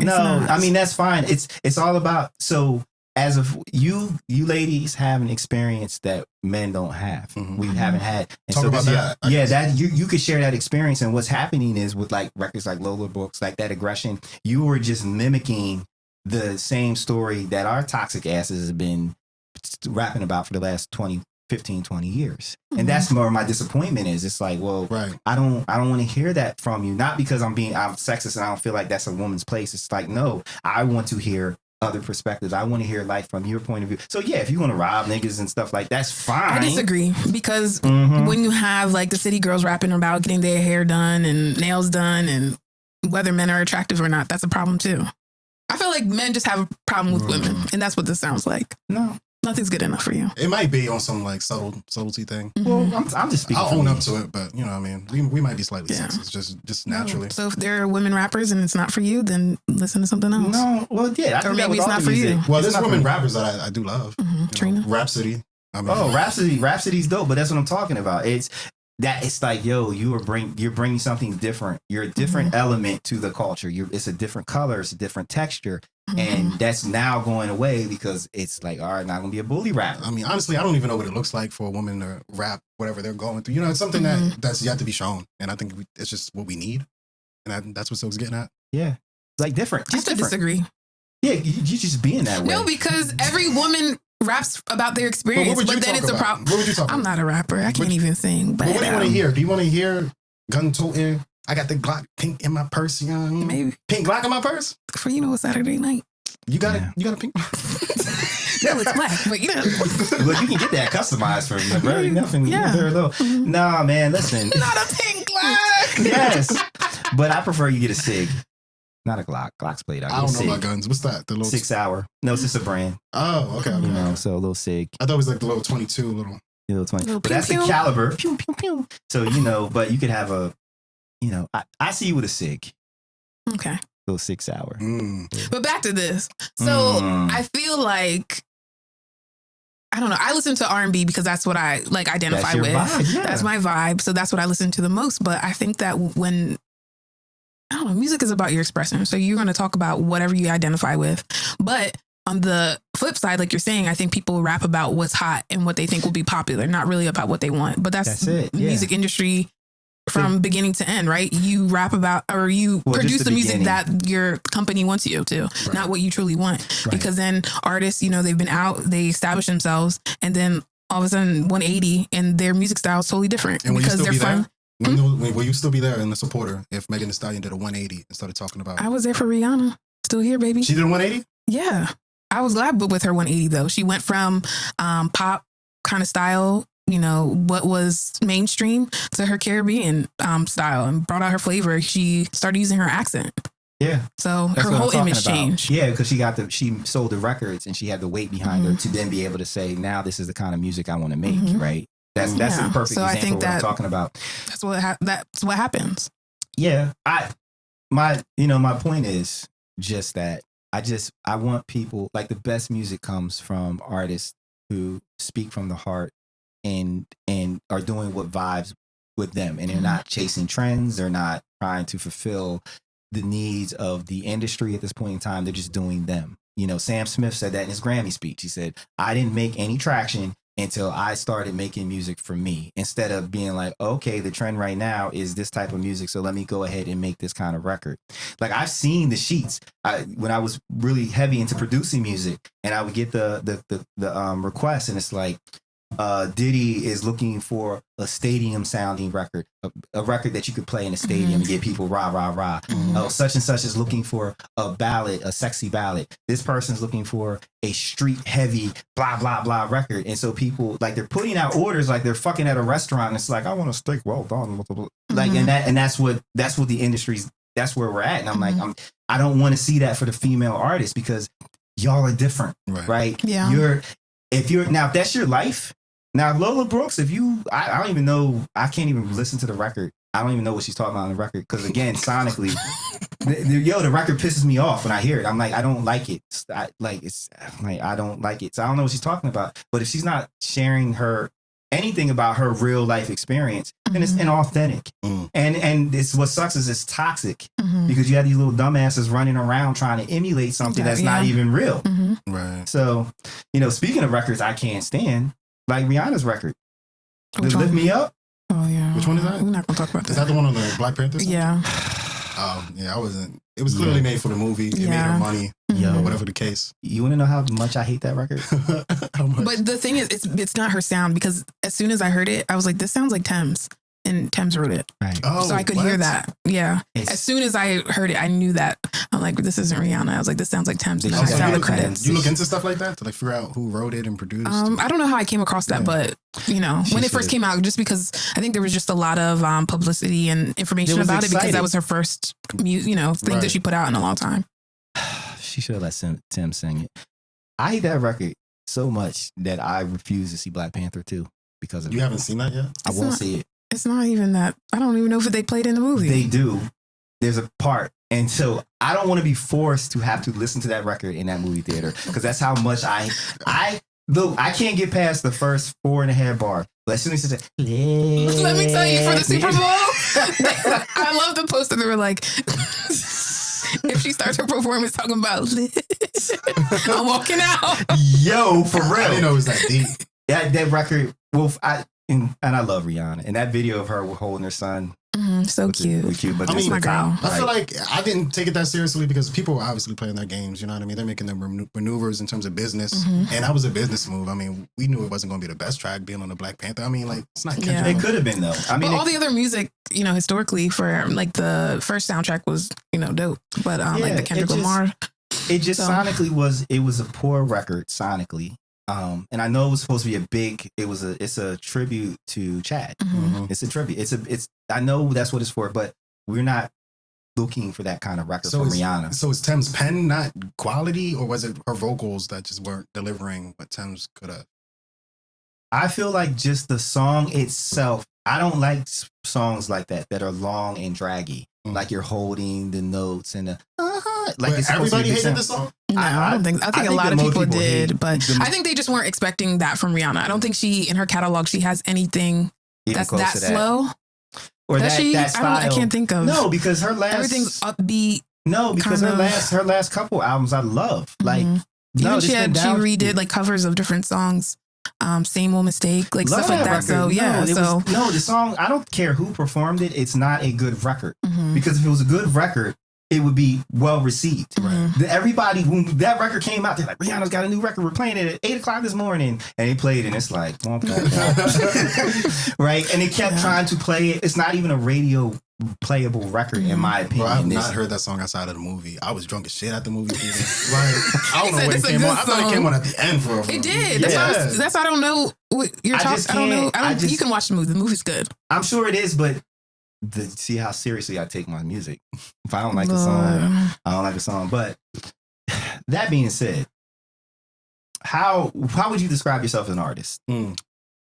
I mean that's fine. It's all about as of you ladies have an experience that men don't have. Mm-hmm. We haven't had. And Talk about that. That you could share that experience. And what's happening is with like records like Lola Books, like that aggression, you were just mimicking the same story that our toxic asses have been rapping about for the last 15, 20 years. Mm-hmm. And that's where my disappointment is. It's like, well, I don't want to hear that from you. Not because I'm sexist and I don't feel like that's a woman's place. It's like, no, I want to hear other perspectives. I want to hear life from your point of view. So yeah, if you want to rob niggas and stuff like that's fine. I disagree because when you have like the city girls rapping about getting their hair done and nails done and whether men are attractive or not, that's a problem too. I feel like men just have a problem with women, and that's what this sounds like. No. Nothing's good enough for you. It might be on some like subtlety thing. Well, I'm just speaking. I'll own up to it, but you know what I mean. We might be slightly sexist, just naturally. No. So if there are women rappers and it's not for you, then listen to something else. No, well, yeah, or maybe it's not for you. Well, there's women rappers that I do love. Trina, Rhapsody. Rhapsody's dope, but that's what I'm talking about. It's like, yo, you're bringing something different. You're a different element to the culture. It's a different color. It's a different texture. And that's now going away because it's like, all right, not going to be a bully rap. I mean, honestly, I don't even know what it looks like for a woman to rap whatever they're going through. You know, it's something that's yet to be shown. And I think it's just what we need. And that's what Silk's getting at. Yeah. It's like different. I have to disagree. Yeah, you just being that way. No, because every woman raps about their experience, but then it's a problem. What would you talk about? I'm not a rapper. I can't even sing. But what do you want to hear? Do you want to hear gun toting? I got the Glock pink in my purse, young. Maybe pink Glock in my purse for a Saturday night. You got it. You got a pink. No, it's black, but Well, you can get that customized for very nothing. Very low. Nah, man, listen. Not a pink Glock. Yes, but I prefer you get a Sig. Not a Glock. Glock's played out. I don't know about guns. What's that? The little 6 hour. No, it's just a brand. Oh, okay. You know, so a little Sig. I thought it was like the little 22 little. Little 20. But that's the caliber. Pew, pew, pew. So, but you could have I see you with a Sig. Okay. Little 6 hour. But back to this. So I feel like, I don't know. I listen to R&B because that's what I like identify with. Vibe, yeah. That's my vibe. So that's what I listen to the most. But I think that when I don't know, music is about your expression. So you're going to talk about whatever you identify with. But on the flip side, like you're saying, I think people rap about what's hot and what they think will be popular, not really about what they want. But that's it. Yeah. Music industry from beginning to end, right? You rap about, or you produce the music that your company wants you to, not what you truly want. Right. Because then artists, you know, they've been out, they establish themselves, and then all of a sudden 180 and their music style is totally different. And because they're fun. Will you still be there in the supporter if Megan Thee Stallion did a 180 and started talking about? I was there for Rihanna. Still here, baby. She did a 180? Yeah. I was glad with her 180 though. She went from pop kind of style, you know, what was mainstream, to her Caribbean style, and brought out her flavor. She started using her accent. Yeah. So her whole image changed. Yeah, because she sold the records and she had the weight behind her to then be able to say, now this is the kind of music I want to make, right? That's a perfect example of what I'm talking about. That's what happens. Yeah. My point is just that I want people, like, the best music comes from artists who speak from the heart and are doing what vibes with them, and they're not chasing trends. They're not trying to fulfill the needs of the industry at this point in time. They're just doing them. You know, Sam Smith said that in his Grammy speech. He said, I didn't make any traction until I started making music for me, instead of being like, okay, the trend right now is this type of music, so let me go ahead and make this kind of record. Like, I've seen the sheets when I was really heavy into producing music, and I would get the requests, and it's like, Diddy is looking for a stadium sounding record, a record that you could play in a stadium and get people rah, rah, rah. Oh, such and such is looking for a ballad, a sexy ballad. This person's looking for a street heavy, blah, blah, blah record. And so people, like, they're putting out orders like they're fucking at a restaurant. And it's like, I want a steak well done. Like, and that's what the industry's, that's where we're at. And I'm like, I don't want to see that for the female artists, because y'all are different, right? Yeah. If that's your life. Now, Lola Brooks, I don't even know, I can't even listen to the record. I don't even know what she's talking about on the record. Because again, sonically, the record pisses me off when I hear it. I'm like, I don't like it. I don't like it. So I don't know what she's talking about. But if she's not sharing anything about her real life experience, then it's inauthentic. And it's what sucks is it's toxic, because you have these little dumbasses running around trying to emulate something that's not even real. Right. So, you know, speaking of records I can't stand, like Rihanna's record, Lift Me Up. Oh yeah. Which one is that? We're not gonna talk about that. Is that the one on the Black Panther song? Yeah. Oh yeah, I wasn't. It was clearly made for the movie. It made her money. Or whatever the case. You want to know how much I hate that record? How much? But the thing is, it's not her sound, because as soon as I heard it, I was like, this sounds like Thames. And Thames wrote it. Right. Oh, so I could hear that. Yeah. As soon as I heard it, I knew that. I'm like, this isn't Rihanna. I was like, this sounds like Thames. And I found the credits. You look into stuff like that to like figure out who wrote it and produced? I don't know how I came across that, but you know, when it first came out, just because I think there was just a lot of publicity and information about it, because that was her first, thing that she put out in a long time. She should have let Tim sing it. I hate that record so much that I refuse to see Black Panther 2 because of it. You haven't seen that yet? I won't see it. It's not even that. I don't even know if they played in the movie. They do. There's a part. And so I don't want to be forced to have to listen to that record in that movie theater, because that's how much I can't get past the first 4.5 bar. But as soon as it's let me tell you, for the Super Bowl, I love the poster. They were like, if she starts her performance talking about I'm walking out. Yo, for real. I didn't know it was that deep. Yeah, that record. Well, and I love Rihanna, and that video of her holding her son. So cute. But I mean, my girl. I feel like I didn't take it that seriously, because people were obviously playing their games. You know what I mean? They're making their maneuvers in terms of business, and that was a business move. I mean, we knew it wasn't going to be the best track being on the Black Panther. I mean, like, it's not. Yeah. It could have been though. I mean, all the other music, historically for like the first soundtrack was, dope. But like the Kendrick Lamar, it just sonically was. It was a poor record sonically. And I know it was supposed to be it's a tribute to Chad. It's a tribute. I know that's what it's for, but we're not looking for that kind of record from Rihanna. So is Thames' pen not quality, or was it her vocals that just weren't delivering what Thames could have? I feel like just the song itself. I don't like songs like that are long and draggy. Like you're holding the notes and like it's everybody hated the song. No, I don't think. I think a lot of people did, but I think they just weren't expecting that from Rihanna. I don't think in her catalog, she has anything that's that slow. or that style. I can't think of. No, because her last everything's upbeat. No, because her last couple albums I love. Like even she redid like covers of different songs. Same Old Mistake, like love stuff like that. Record. So yeah, the song. I don't care who performed it. It's not a good record because if it was a good record, it would be well received. Everybody, when that record came out, they're like, Rihanna's got a new record. We're playing it at 8:00 this morning, and they played it, and it's like, right? And they kept trying to play it. It's not even a radio playable record, in my opinion. Bro, I've not heard that song outside of the movie. I was drunk as shit at the movie theater. Like, I don't know when it came on. I thought it came on at the end for it did. That's why I don't know what you're talking. I don't know. You can watch the movie. The movie's good. I'm sure it is, but see how seriously I take my music. If I don't like the song, I don't like the song. But that being said, how would you describe yourself as an artist?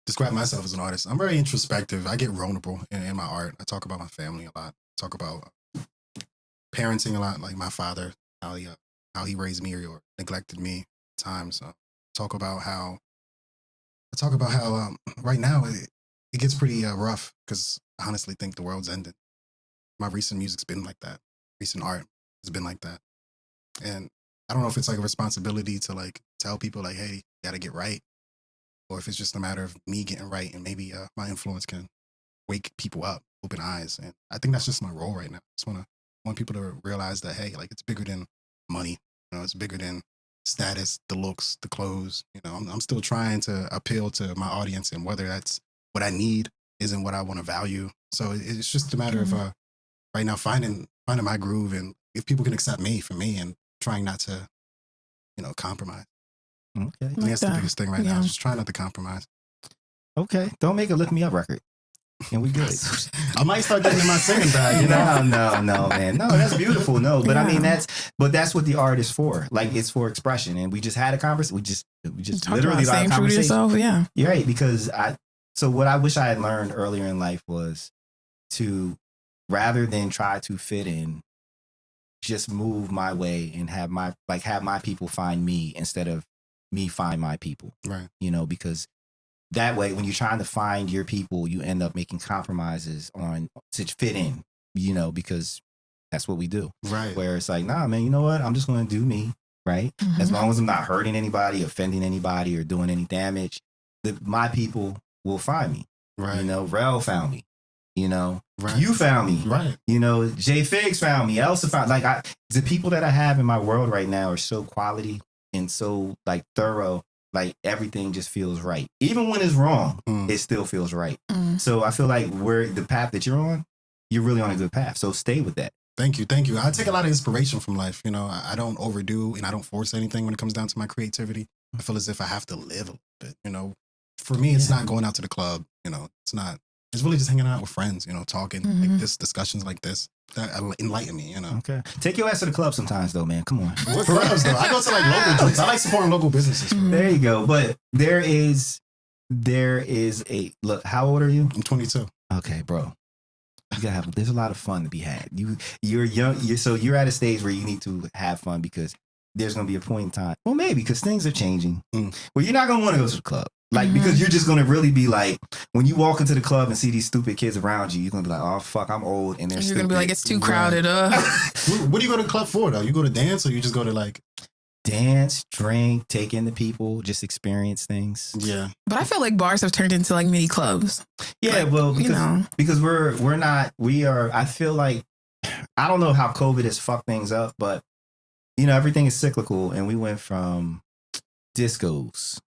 Describe myself as an artist. I'm very introspective. I get vulnerable in my art. I talk about my family a lot. I talk about parenting a lot, like my father, how he raised me or neglected me at times. I talk about how right now it gets pretty rough because I honestly think the world's ended. My recent music's been like that. Recent art has been like that. And I don't know if it's like a responsibility to like tell people like, hey, you gotta get right. Or if it's just a matter of me getting right and maybe my influence can wake people up, open eyes. And I think that's just my role right now. I just want people to realize that, hey, like it's bigger than money. You know, it's bigger than status, the looks, the clothes. You know, I'm still trying to appeal to my audience, and whether that's what I need isn't what I want to value. So it's just a matter of right now finding my groove, and if people can accept me for me and trying not to, compromise. Okay. I think that's the biggest thing right now. Just try not to compromise. Okay. Don't make a Lift Me Up record. And we good. I might start getting in my singing bag, No, man. No, that's beautiful. No, but I mean, that's what the art is for. Like, it's for expression. And we just had a conversation. We just literally had a conversation. Yourself, yeah. You're right. Because so what I wish I had learned earlier in life was to, rather than try to fit in, just move my way and have my people find me instead of me find my people. Right. Because that way, when you're trying to find your people, you end up making compromises to fit in, because that's what we do. Right. Where it's like, nah, man, you know what? I'm just going to do me, right? As long as I'm not hurting anybody, offending anybody, or doing any damage, my people will find me. Right. Rell found me. Right. You found me. Right. J Figs found me. Elsa found the people that I have in my world right now are so quality and so thorough. Like everything just feels right. Even when it's wrong, it still feels right. So I feel like the path that you're on, you're really on a good path. So stay with that. Thank you. I take a lot of inspiration from life. I don't overdo and I don't force anything when it comes down to my creativity. I feel as if I have to live a little bit. For me, it's not going out to the club. It's not. It's really just hanging out with friends. Talking like this, discussions like this that enlighten me. Okay. Take your ass to the club sometimes, though, man. Come on. What clubs though? I go to local joints. I like supporting local businesses. There you go. But there is a look. How old are you? I'm 22. Okay, bro. There's a lot of fun to be had. You're young. You're at a stage where you need to have fun because there's going to be a point in time. Well, maybe because things are changing. Well, you're not going to want to go to the club. Because you're just going to really be like, when you walk into the club and see these stupid kids around you, you're going to be like, oh, fuck, I'm old. And you're going to be like, it's too crowded. What do you go to the club for, though? You go to dance or you just go to dance, drink, take in the people, just experience things. Yeah. But I feel like bars have turned into mini clubs. Yeah, because I feel like, I don't know how COVID has fucked things up, but, everything is cyclical. And we went from discos,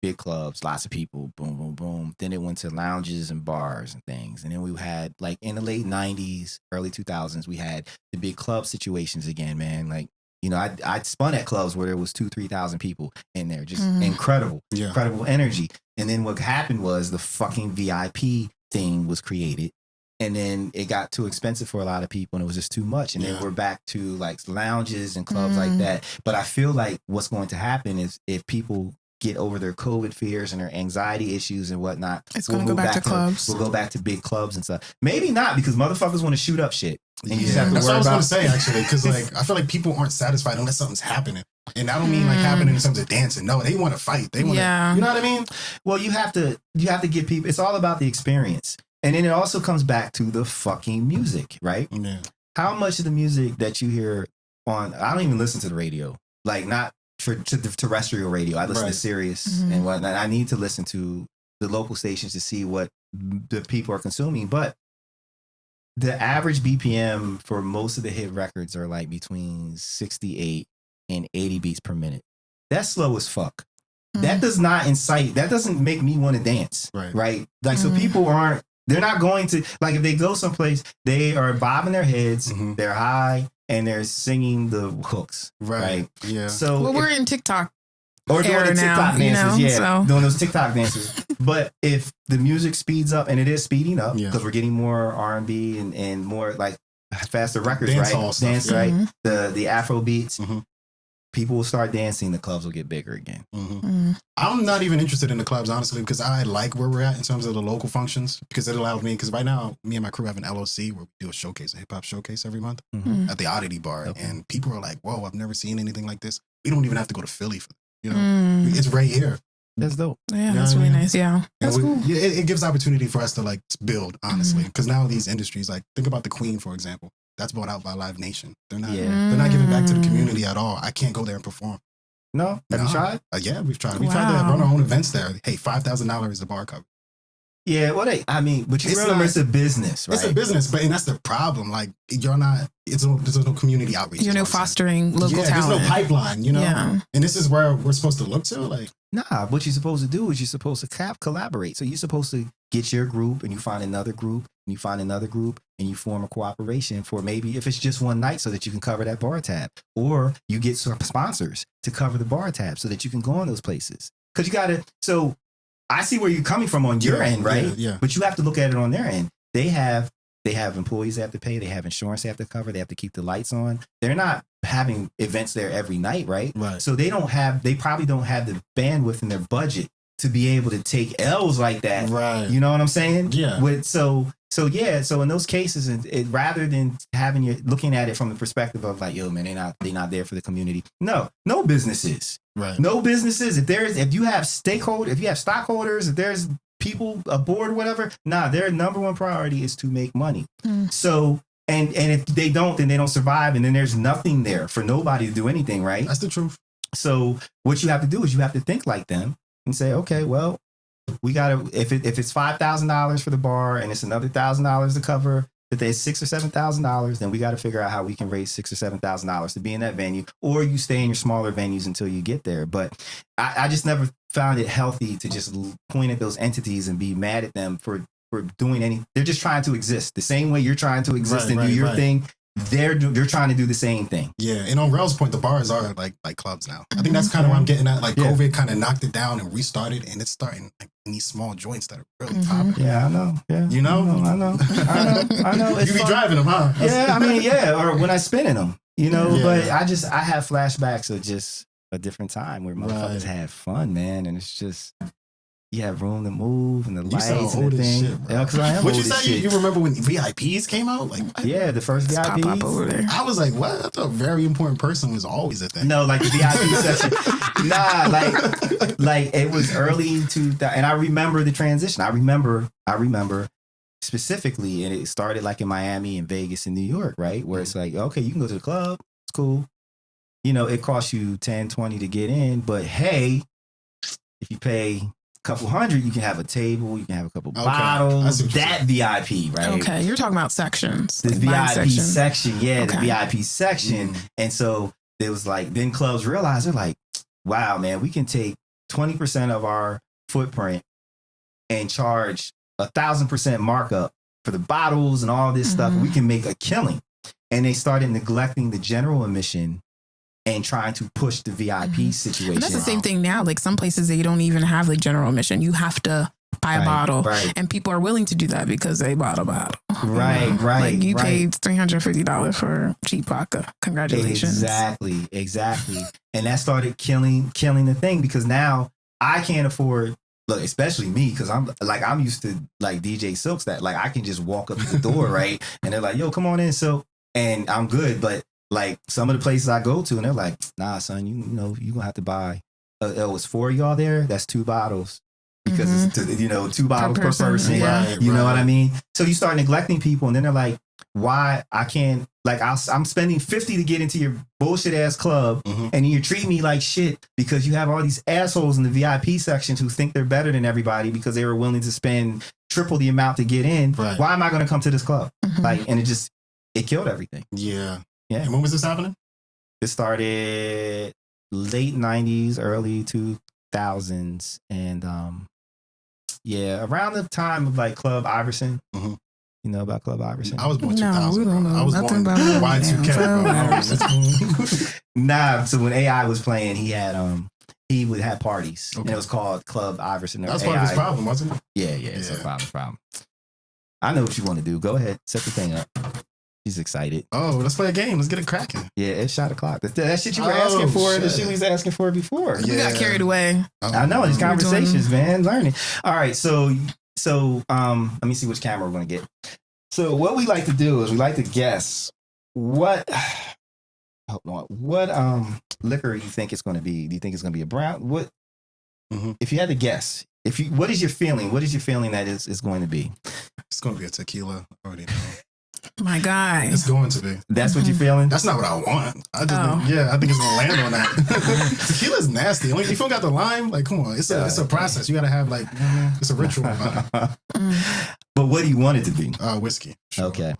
big clubs, lots of people, boom, boom, boom. Then it went to lounges and bars and things. And then we had, in the late 90s, early 2000s, we had the big club situations again, man. I spun at clubs where there was 2,000-3,000 people in there. Just incredible energy. And then what happened was the fucking VIP thing was created. And then it got too expensive for a lot of people and it was just too much. And then we're back to lounges and clubs like that. But I feel like what's going to happen is if people get over their COVID fears and their anxiety issues and whatnot, it's going to go back to clubs. We'll go back to big clubs and stuff. Maybe not, because motherfuckers want to shoot up shit. And you just have to That's worry what I was about. going to say, actually, because I feel like people aren't satisfied unless something's happening. And I don't mean happening in terms of dancing. No, they want to fight. They want to, you know what I mean? Well, you have to give people, it's all about the experience. And then it also comes back to the fucking music, right? Yeah. How much of the music that you hear on, I don't even listen to the radio, like not to the terrestrial radio. I listen to Sirius and whatnot. I need to listen to the local stations to see what the people are consuming. But the average BPM for most of the hit records are like between 68 and 80 beats per minute. That's slow as fuck. That does not incite, that doesn't make me want to dance. Right? Like, so people they're not going to, like, if they go someplace, they are bobbing their heads, they're high, and they're singing the hooks. Right? Yeah. So well, we're in TikTok. Or doing the TikTok dances, so. doing those TikTok dances. But if the music speeds up, and it is speeding up, because we're getting more R&B and more like faster records, dance right? Stuff, right? The Afro beats. People will start dancing. The clubs will get bigger again. I'm not even interested in the clubs, honestly, because I like where we're at in terms of the local functions, because it allows me, because right now, me and my crew have an LOC where we do a showcase, a hip hop showcase every month at the Oddity Bar. Okay. And people are like, whoa, I've never seen anything like this. We don't even have to go to Philly for it's right here. That's dope. Yeah, that's really nice. Yeah. That's cool. It gives opportunity for us to like build, honestly, because now these industries, like think about the Queen, for example. That's bought out by Live Nation. They're not giving back to the community at all. I can't go there and perform. No? Have you tried? Yeah, we've tried. We've tried to run our own events there. Hey, $5,000 is the bar cover. Yeah, well, but you remember it's a business, right? It's a business, and that's the problem. Like, you're not, there's no community outreach. You're no fostering local talent. There's no pipeline, Yeah. And this is where we're supposed to look to, like. Nah, what you're supposed to do is you're supposed to collaborate. So you're supposed to get your group, and you find another group, and you find another group, and you form a cooperation for maybe if it's just one night so that you can cover that bar tab. Or you get some sponsors to cover the bar tab so that you can go on those places. Because so I see where you're coming from on your end, right? Yeah. But you have to look at it on their end. They have employees they have to pay. They have insurance they have to cover. They have to keep the lights on. They're not having events there every night, right? So they probably don't have the bandwidth in their budget to be able to take L's like that. Right. You know what I'm saying? Yeah. So in those cases, rather than looking at it from the perspective of like, yo, man, they're not there for the community. No businesses. Right. No businesses. If you have stockholders, if there's people aboard, whatever, their number one priority is to make money. So, and if they don't, then they don't survive. And then there's nothing there for nobody to do anything, right? That's the truth. So what you have to do is you have to think like them and say, okay, well, we gotta, if it's $5,000 for the bar and it's another $1,000 to cover, if there's $6,000 or $7,000, then we got to figure out how we can raise $6,000 or $7,000 to be in that venue, or you stay in your smaller venues until you get there. But I just never found it healthy to just point at those entities and be mad at them for doing anything. They're just trying to exist the same way you're trying to exist and do your thing. They're trying to do the same thing. Yeah, and on Rell's point, the bars are like clubs now. I think that's kind of what I'm getting at. Like COVID kind of knocked it down and restarted, and it's starting like in these small joints that are really popping. Yeah, I know. Yeah, you know, I know. It's you be driving them, huh? Yeah, I mean, or when I spin in them, But I have flashbacks of just a different time where motherfuckers had fun, man, and it's just. You have room to move and the lights and the thing. Because I am. What you say? You remember when VIPs came out? Like the first VIPs. Pop up over there. I was like, what? I thought a very important person was always a thing. No, like the VIP section. Like it was early 2000, and I remember the transition. I remember specifically, and it started like in Miami and Vegas and New York, right? Where it's like, okay, you can go to the club. It's cool. It costs you $10, $20 to get in, but hey, if you pay couple hundred, you can have a table, you can have a couple bottles. That VIP, right? Okay, you're talking about sections. The VIP section, the VIP section. And so it was like, then clubs realized, they're like, wow, man, we can take 20% of our footprint and charge 1,000% markup for the bottles and all this stuff. We can make a killing. And they started neglecting the general admission and trying to push the VIP situation. And that's the same thing now. Like some places, they don't even have like general admission. You have to buy a bottle. Right. And people are willing to do that because they bought a bottle. Right. Like you paid $350 for cheap vodka. Congratulations. Exactly. And that started killing the thing because now I can't afford, look, especially me, because I'm used to like DJ Silks that like I can just walk up to the door, right? And they're like, yo, come on in. So, and I'm good, but like some of the places I go to, and they're like, "Nah, son, you gonna have to buy. It's 4 of y'all there. That's 2 bottles. because it's, two bottles per person. Yeah. You know what I mean? So you start neglecting people, and then they're like, why I can't, like, I'm spending $50 to get into your bullshit ass club, and you treat me like shit because you have all these assholes in the VIP sections who think they're better than everybody because they were willing to spend triple the amount to get in. Right. Why am I going to come to this club? Like, and it killed everything. Yeah. Yeah. And when was this happening? It started late 90s, early 2000s. And around the time of like Club Iverson. You know about Club Iverson? I was born 2000. We don't know. I was born Y2K. Nah, so when AI was playing, he would have parties. And it was called Club Iverson. That was part of his problem, wasn't it? Yeah. It's a problem. I know what you want to do. Go ahead. Set the thing up. She's excited. Oh, let's play a game. Let's get it cracking. Yeah, it's shot o'clock. That shit you were asking for, the shit we was asking for before. We got carried away. I know, these conversations, man. Learning. All right, so let me see which camera we're gonna get. So what we like to do is we like to guess what liquor you think it's gonna be. Do you think it's gonna be a brown? What if you had to guess? What is your feeling? What is your feeling that is going to be? It's gonna be a tequila. I already know. My guy. It's going to be. That's what you're feeling? That's not what I want. I think it's gonna land on that. Tequila's nasty. If you don't got the lime, like, come on, it's a process. You gotta have like, it's a ritual. But what do you want it to be? Whiskey. Sure. Okay.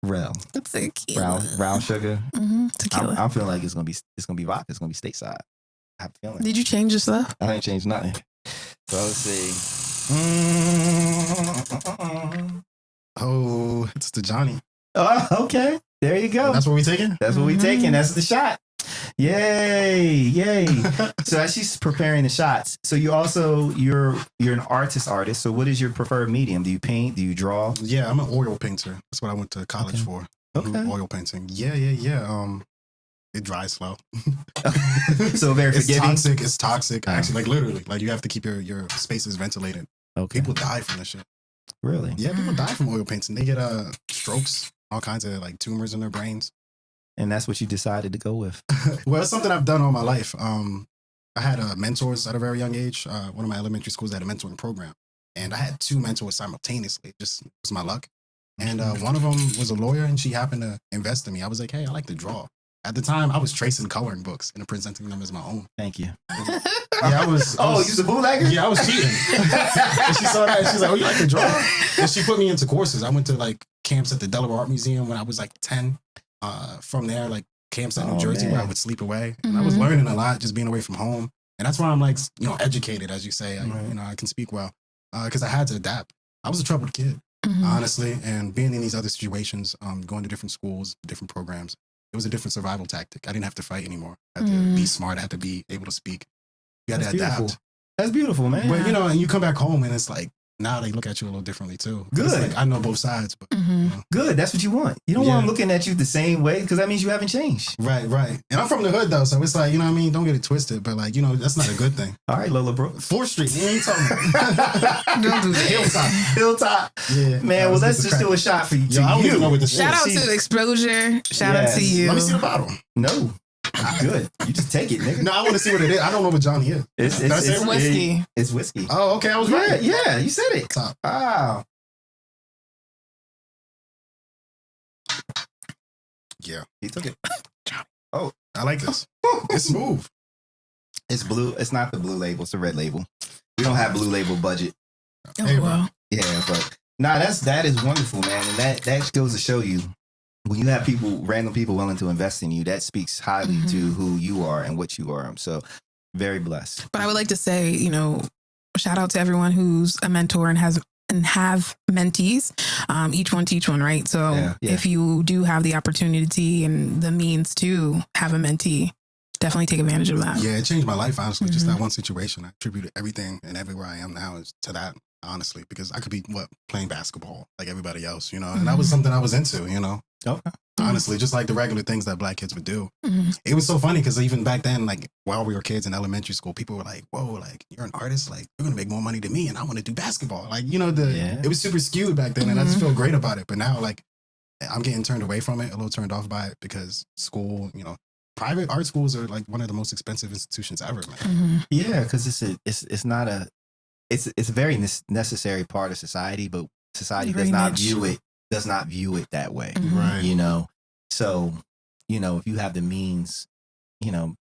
Rell. Tequila. Brown sugar. Tequila. I'm feeling like it's gonna be vodka. It's gonna be stateside. I have a feeling. Did you change your stuff? I ain't changed nothing. So let's see. Oh, it's the Johnny. Oh, okay. There you go. That's what we taking? That's what we taking. That's the shot. Yay. So as she's preparing the shots, so you're an artist. So what is your preferred medium? Do you paint? Do you draw? Yeah, I'm an oil painter. That's what I went to college for. Okay. Oil painting. Yeah. It dries slow. So very forgiving. It's toxic. Actually, like literally, like you have to keep your spaces ventilated. Okay. People die from this shit. Really? Yeah, people die from oil painting. They get strokes, all kinds of like tumors in their brains. And that's what you decided to go with. Well, it's something I've done all my life. I had mentors at a very young age. One of my elementary schools had a mentoring program. And I had 2 mentors simultaneously. It just was my luck. And one of them was a lawyer, and she happened to invest in me. I was like, hey, I like to draw. At the time, I was tracing coloring books and presenting them as my own. Thank you. Yeah, I was. Oh, you was a bootlegger? Yeah, I was cheating. And she saw that, and she's like, oh, you like to draw? And she put me into courses. I went to like camps at the Delaware Art Museum when I was like 10. From there, like camps at New Jersey where I would sleep away. And I was learning a lot just being away from home. And that's why I'm like, educated, as you say. I can speak well because I had to adapt. I was a troubled kid, honestly. And being in these other situations, going to different schools, different programs, it was a different survival tactic. I didn't have to fight anymore. I had to be smart. I had to be able to speak. You had to adapt. Beautiful. That's beautiful, man. But, and you come back home and it's like, now they look at you a little differently too. Good. It's like, I know both sides, but good. That's what you want. You don't want them looking at you the same way because that means you haven't changed. Right. And I'm from the hood though, so it's like, don't get it twisted, but like, that's not a good thing. All right, Lola Brooke. 4th Street. You ain't talking about. Don't do that. Hilltop. Yeah. Man, well, let's just do a shot for you. Yo, I don't even know what this Shout out to Exposure. Shout out to you. Let me see the bottle. No. Good. You just take it, nigga. No, I want to see what it is. I don't know what Johnny is. It's whiskey. It's whiskey. Oh, okay. I was right. Yeah, you said it. Top. Wow. Yeah. He took it. Oh, I like this. It's smooth. It's blue. It's not the blue label. It's the red label. We don't have blue label budget. Oh, well. Yeah, but that is wonderful, man. And that goes to show you when you have random people willing to invest in you, that speaks highly to who you are and what you are. So very blessed. But I would like to say, shout out to everyone who's a mentor and have mentees. Each one teach one, right? So if you do have the opportunity and the means to have a mentee, definitely take advantage of that. Yeah, it changed my life, honestly. Just that one situation. I attribute everything and everywhere I am now is to that, honestly, because I could be playing basketball like everybody else, and that was something I was into, Okay. Honestly, just like the regular things that Black kids would do. It was so funny because even back then, like while we were kids in elementary school, people were like, whoa, like you're an artist, like you're gonna make more money than me and I want to do basketball. Like, it was super skewed back then and I just feel great about it. But now like I'm getting turned away from it, a little turned off by it because school, private art schools are like one of the most expensive institutions ever, man. Yeah, because it's not it's a very necessary part of society, but society Very does not niche. view it that way. Mhm. Right. You know, so if you have the means,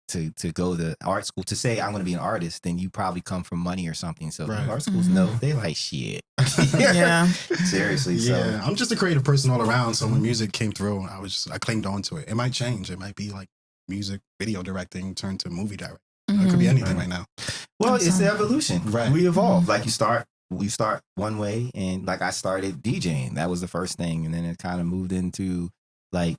to go to art school, to say I'm going to be an artist, then you probably come from money or something. So Right. art schools know they like shit. Yeah. Seriously. Yeah, So I'm just a creative person all around. So when music came through, I claimed on to it. It might change. It might be like music, video directing turned to movie directing. It could be anything right now. well, Awesome. it's the evolution. Right. We evolve. Like you start one way, and like I started DJing. That was the first thing, and then it kind of moved into like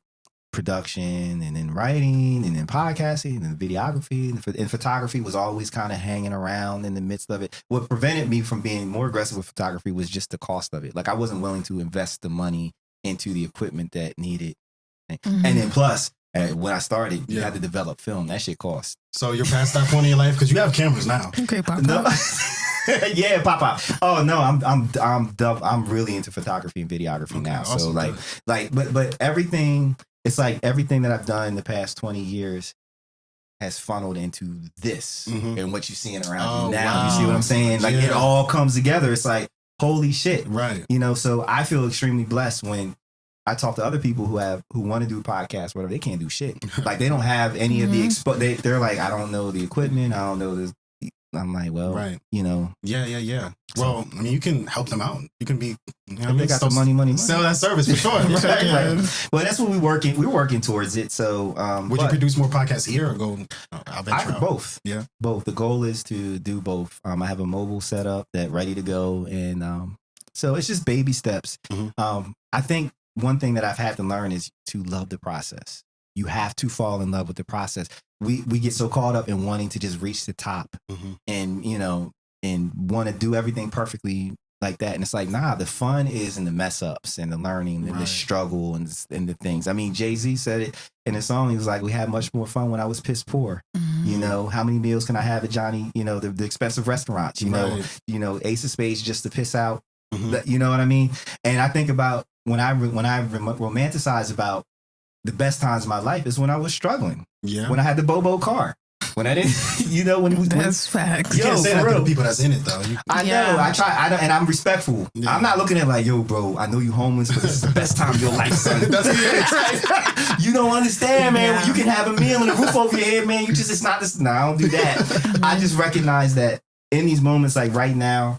production, and then writing, and then podcasting, and then videography, and photography was always kind of hanging around in the midst of it. What prevented me from being more aggressive with photography was just the cost of it. Like I wasn't willing to invest the money into the equipment that needed, and then plus. When I started, you had to develop film. That shit cost. So you're past that point in your life because you have cameras now. Okay, Pop. No. Yeah, pop. Oh no, I'm really into photography and videography now. Awesome. So but everything, it's like everything that I've done in the past 20 years has funneled into this and what you're seeing around you now. Wow. You see what I'm saying? Like it all comes together. It's like holy shit, Right? So I feel extremely blessed when I talk to other people who want to do podcasts, whatever. They can't do shit. Like they don't have any of the they're like, I don't know the equipment. I don't know this. I'm like, well, Right. Yeah. So- Well, I mean, you can help them out. You can be, They got the money. Sell that service for sure. Right. Well, that's what we're working towards it. So, Would you produce more podcasts here or go? I'll venture out? Both. Yeah. Both. The goal is to do both. I have a mobile setup that ready to go, and so it's just baby steps. I think one thing that I've had to learn is to love the process. You have to fall in love with the process. We get so caught up in wanting to just reach the top and, and want to do everything perfectly like that. And it's like, nah, the fun is in the mess ups and the learning and the struggle and the things. I mean, Jay-Z said it in a song. He was like, we had much more fun when I was piss poor. How many meals can I have at Johnny, the expensive restaurants, Ace of Spades just to piss out. You know what I mean? And I think about when I romanticize about the best times of my life is when I was struggling. Yeah. When I had the Bobo car. When I didn't, that's facts. You can't say that to the people that's in it though. I know. I try. And I'm respectful. Yeah. I'm not looking at like, yo, bro, I know you homeless, but this is the best time of your life, son. That's it. You don't understand, man. When you can have a meal and a roof over your head, man. It's not this. No, I don't do that. I just recognize that in these moments, like right now,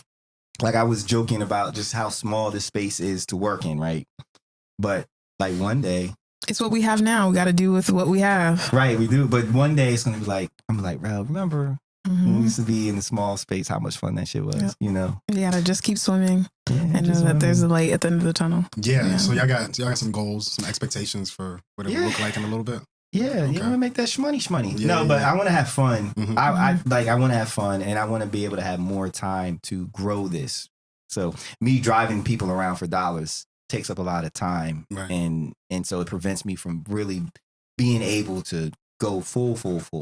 like I was joking about just how small this space is to work in, right? But like one day. It's what we have now. We got to do with what we have. Right, we do. But one day it's going to be like, I'm like, Rel, remember when we used to be in the small space, how much fun that shit was, You got to just keep swimming and know that there's a light at the end of the tunnel. Yeah. So y'all got some goals, some expectations for what it will look like in a little bit? Yeah, you want to make that shmoney. No, but I want to have fun. I want to have fun, and I want to be able to have more time to grow this. So me driving people around for dollars takes up a lot of time, and so it prevents me from really being able to go full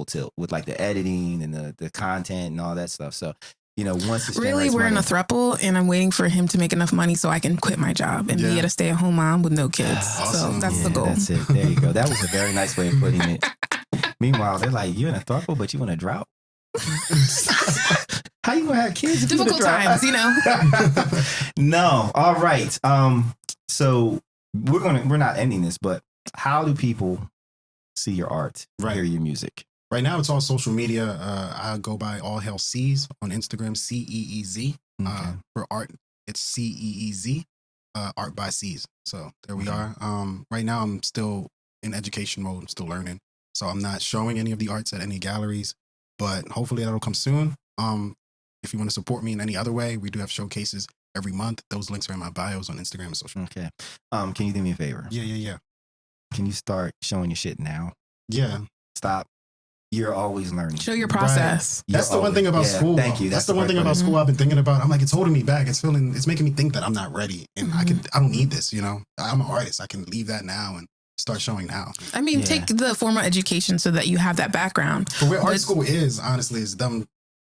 tilt with like the editing and the content and all that stuff. So once it's really, we're in a throuple, and I'm waiting for him to make enough money so I can quit my job and be a stay-at-home mom with no kids. Awesome. So that's the goal. That's it. There you go. That was a very nice way of putting it. Meanwhile, they're like, you're in a throuple, but you in a drought. How you gonna have kids? Difficult times, No. All right. So we're not ending this, but how do people see your art, hear your music? Right now, it's all social media. I go by All Hail Ceez on Instagram, Ceez. For art, it's Ceez, Art by Ceez. So there we are. Right now, I'm still in education mode. I'm still learning. So I'm not showing any of the arts at any galleries, but hopefully that'll come soon. If you want to support me in any other way, we do have showcases every month. Those links are in my bios on Instagram and social. Okay. Can you do me a favor? Yeah. Can you start showing your shit now? Yeah. Stop. You're always learning. Show your process. Right. That's the one thing about school. Thank you. That's the one thing about school I've been thinking about. I'm like, it's holding me back. It's making me think that I'm not ready, and I don't need this. I'm an artist. I can leave that now and start showing now. I mean, take the formal education so that you have that background. But where art school is, honestly, is them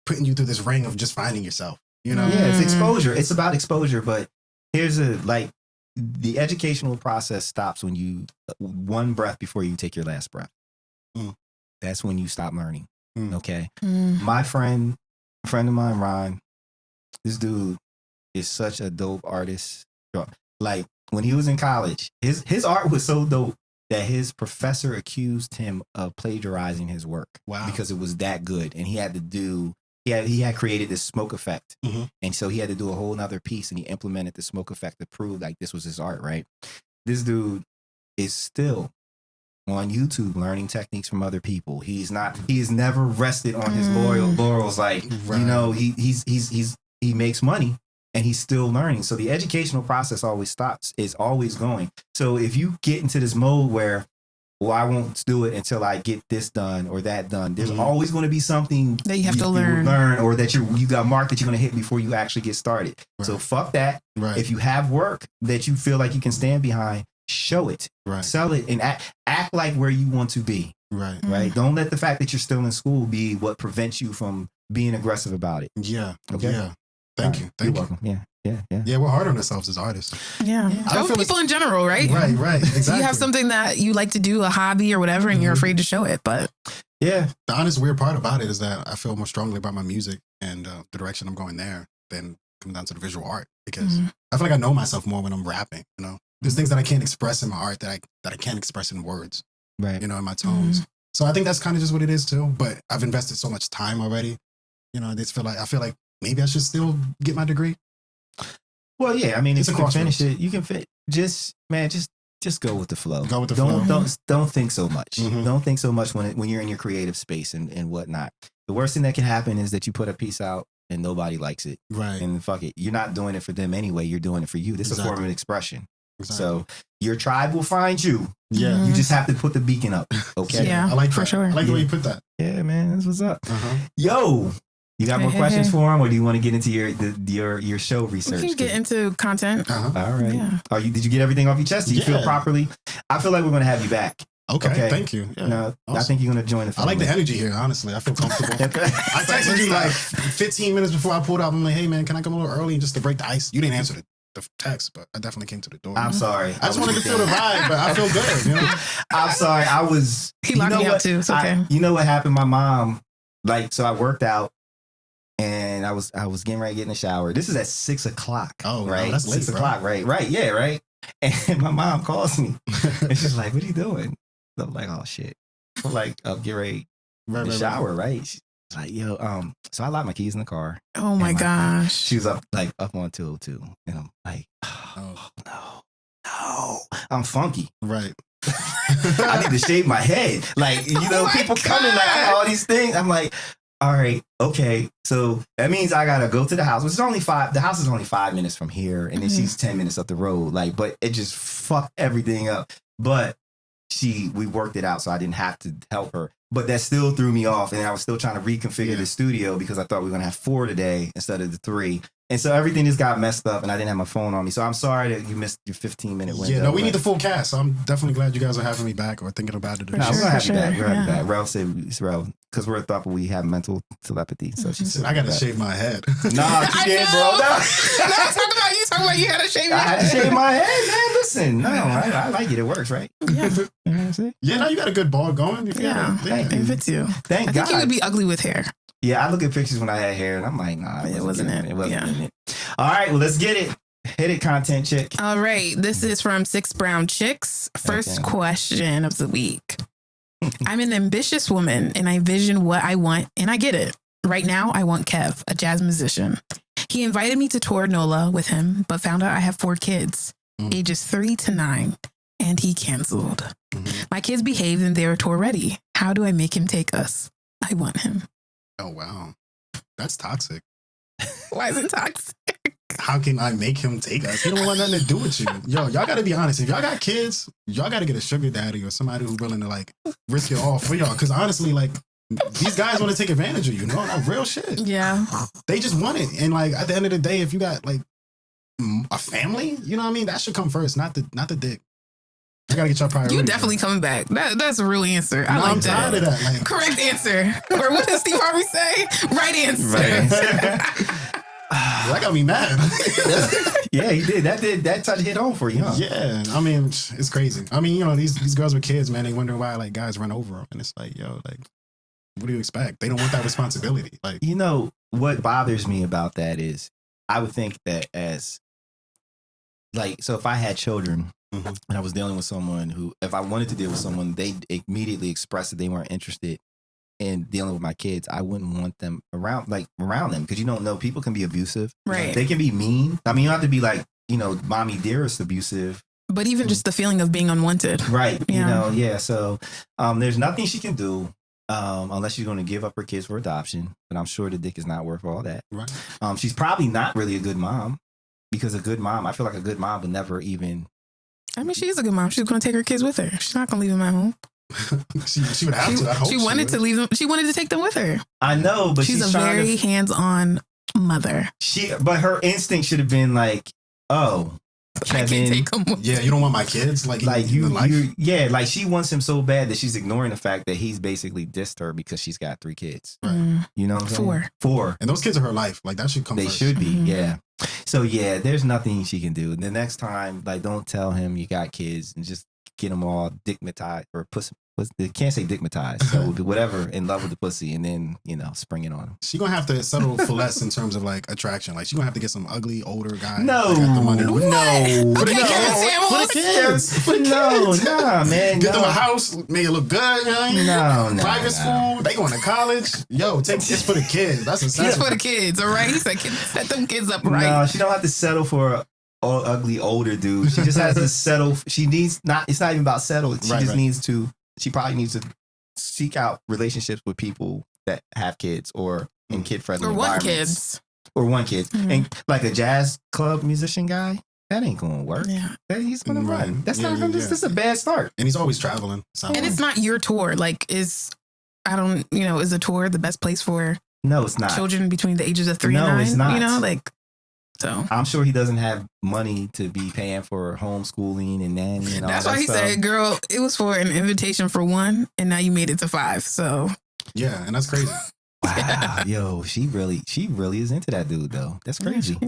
putting you through this ring of just finding yourself. Yeah, it's exposure. It's about exposure. But here's the educational process stops when you one breath before you take your last breath. That's when you stop learning. Okay. My friend of mine, Ron, This dude is such a dope artist. Like when he was in college, his art was so dope that his professor accused him of plagiarizing his work. Wow. Because it was that good. And he had created this smoke effect. Mm-hmm. And so he had to do a whole nother piece, and he implemented the smoke effect to prove like this was his art, right? This dude is still on YouTube learning techniques from other people. He's never rested on his laurels. Like, right. you know, he makes money and he's still learning. So the educational process is always going. So if you get into this mode where, well, I won't do it until I get this done or that done, there's always going to be something that you have to learn, or that you got marked that you're going to hit before you actually get started. Right. So fuck that. Right. If you have work that you feel like you can stand behind, show it, right. Sell it, and act like where you want to be. Right. Right. Don't let the fact that you're still in school be what prevents you from being aggressive about it. Yeah. Okay. Yeah. Thank you. You're welcome. Yeah. Yeah, we're hard on ourselves as artists. Yeah. People in general, right? Right. Exactly. You have something that you like to do, a hobby or whatever, and you're afraid to show it. But yeah, the honest weird part about it is that I feel more strongly about my music and the direction I'm going there than coming down to the visual art, because I feel like I know myself more when I'm rapping. You know, there's things that I can't express in my art that I can't express in words. Right. You know, in my tones. So I think that's kind of just what it is too. But I've invested so much time already. You know, I feel like maybe I should still get my degree. Well, yeah. I mean, if you can finish it, you can fit. Just go with the flow. Go with the flow. Don't think so much. Mm-hmm. Don't think so much when you're in your creative space and whatnot. The worst thing that can happen is that you put a piece out and nobody likes it. Right. And fuck it. You're not doing it for them anyway. You're doing it for you. This is a form of expression. Exactly. So your tribe will find you. Yeah. You just have to put the beacon up. Okay. Yeah. I like that. For sure. I like the way you put that. Yeah, man. That's what's up. Uh-huh. Yo. You got more questions for him, or do you want to get into your show research? We can get into content. Uh-huh. All right. Yeah. Did you get everything off your chest? Do you feel properly? I feel like we're going to have you back. Okay. Thank you. Yeah. No, awesome. I think you're going to join the family. I like the energy here, honestly. I feel comfortable. I texted you like 15 minutes before I pulled up. I'm like, hey, man, can I come a little early just to break the ice? You didn't answer the text, but I definitely came to the door. I'm sorry. I just wanted to feel the vibe, but I feel good. You know? I'm sorry. He locked me up too. It's okay. You know what happened? My mom, so I worked out. And I was getting ready to get in the shower. This is at 6 o'clock. Oh, right. No, that's late, 6 o'clock. Right. Yeah. Right. And my mom calls me and she's like, "What are you doing?" I'm like, "Oh shit." I'm like, "I'll get ready in the shower." Right. She's like, "Yo, so I locked my keys in the car." Oh my gosh. She was up on 202, and I'm like, "Oh no, I'm funky." Right. I need to shave my head. Like, people coming like I got all these things. I'm like, all right, okay. So that means I gotta go to the house, which is only the house is only 5 minutes from here, and then she's 10 minutes up the road. Like, but it just fucked everything up. But we worked it out, so I didn't have to help her. But that still threw me off, and I was still trying to reconfigure the studio because I thought we were gonna have 4 today instead of the 3. And so everything just got messed up, and I didn't have my phone on me. So I'm sorry that you missed your 15-minute window. Yeah, no, we need the full cast. So I'm definitely glad you guys are having me back or thinking about it. No, we're gonna have you back. We're gonna have you back. Rel said it's Rel because we're thought we have mental telepathy. So she said, I gotta shave my head. Nah, you did, bro. No, talk about you had to shave your head. I had to shave my head, man. Listen, no, I like it. It works, right? Yeah. Yeah, no, you got a good ball going. Yeah, it fits you. Thank God. I think you would be ugly with hair. Yeah, I look at pictures when I had hair, and I'm like, nah, it wasn't it. It wasn't it. All right, well, let's get it. Hit it, content chick. All right, this is from Six Brown Chicks. First question of the week. I'm an ambitious woman, and I vision what I want, and I get it. Right now, I want Kev, a jazz musician. He invited me to tour NOLA with him, but found out I have 4 kids, ages 3 to 9, and he canceled. My kids behaved, and they are tour ready. How do I make him take us? I want him. Oh, wow. That's toxic. Why is it toxic? How can I make him take us? He don't want nothing to do with you. Yo, y'all got to be honest. If y'all got kids, y'all got to get a sugar daddy or somebody who's willing to risk it all for y'all. Because honestly, these guys want to take advantage of you. No, not real shit. Yeah. They just want it. And at the end of the day, if you got a family, you know what I mean? That should come first, not the dick. I gotta get your priority. You definitely coming back. That's a real answer. I like I'm tired of that. Correct answer. Or what does Steve Harvey say? Right answer. That got me mad. Yeah, he did. That touch hit home for you, huh? Yeah, I mean, it's crazy. I mean, these girls with kids, man, they wonder why guys run over them, and it's what do you expect? They don't want that responsibility. What bothers me about that is I would think that as like, so if I had children and I was dealing with someone who, if I wanted to deal with someone, they immediately expressed that they weren't interested in dealing with my kids, I wouldn't want them around them, because you don't know, people can be abusive. Right. They can be mean. I mean, you don't have to be like, mommy dearest abusive. But even just the feeling of being unwanted. Right. Yeah. So there's nothing she can do unless she's going to give up her kids for adoption. But I'm sure the dick is not worth all that. Right. She's probably not really a good mom, because I feel like a good mom would never even. I mean, she is a good mom. She's going to take her kids with her. She's not going to leave them at home. she would have to. I hope she wanted to leave them. She wanted to take them with her. I know, but she's a very hands-on mother. But her instinct should have been like, oh, Kevin, I can't take them with you don't want my kids, like like she wants him so bad that she's ignoring the fact that he's basically dissed her because she's got 3 kids. Right. You know what I'm saying? 4. And those kids are her life. Like that should come. They first. should be. Yeah. So yeah, there's nothing she can do. The next time, like, don't tell him you got kids and just get them all dickmatized or pussy. They can't say dickmatized, so whatever, in love with the pussy, and then spring it on him. She gonna have to settle for less in terms of like attraction. Like she gonna have to get some ugly older guy. No, for the kids. No, nah, man. Get them a house, make it look good. No, private school. They going to college. Yo, it's for the kids. That's it's for the kids. All right, he said, set them kids up right. No, she don't have to settle for all ugly older dude. She just has to settle. She needs not. It's not even about settle. She just needs to. She probably needs to seek out relationships with people that have kids or in kid-friendly environments. Or one kid. And like a jazz club musician guy, that ain't going to work. Yeah. He's going to run. That's not him. This is a bad start. And he's always traveling. And it's not your tour. Like, is the tour the best place for No, it's not. Children between the ages of 3 and 9? No, it's not. So I'm sure he doesn't have money to be paying for homeschooling and nanny and all that stuff. That's why he said, girl, it was for an invitation for 1 and now you made it to 5. So yeah, and that's crazy. Wow. Yo, she really is into that dude though. That's crazy.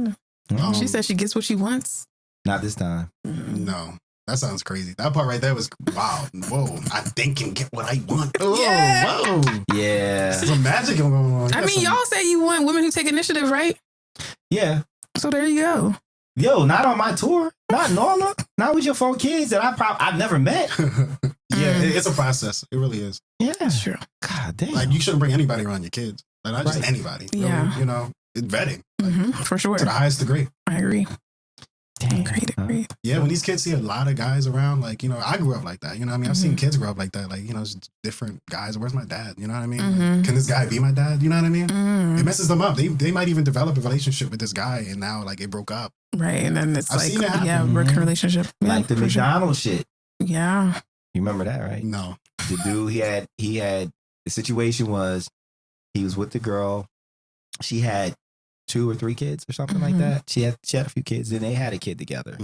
She said she gets what she wants. Not this time. No. That sounds crazy. That part right there was wow. Whoa. I think and get what I want. Oh, yeah. Whoa. Yeah. Some magic going on. I mean, y'all say you want women who take initiative, right? Yeah. So there you go. Yo, not on my tour. Not Norla. Not with your 4 kids that I've never met. Yeah, it's a process. It really is. Yeah, sure. God damn. Like you shouldn't bring anybody around your kids. Like not just anybody. Yeah. It's vetting. For sure. To the highest degree. I agree. Agree. Yeah, when these kids see a lot of guys around, like, I grew up like that. You know what I mean? I've seen kids grow up like that. Like, it's different guys. Where's my dad? You know what I mean? Like, can this guy be my dad? You know what I mean? It messes them up. They might even develop a relationship with this guy and now, like, it broke up. Right. And then it's broken relationship. Yeah, like the McDonald's shit. Yeah. You remember that, right? No. The dude, he had, the situation was, he was with the girl. She had 2 or 3 kids or something like that. She had a few kids, and they had a kid together.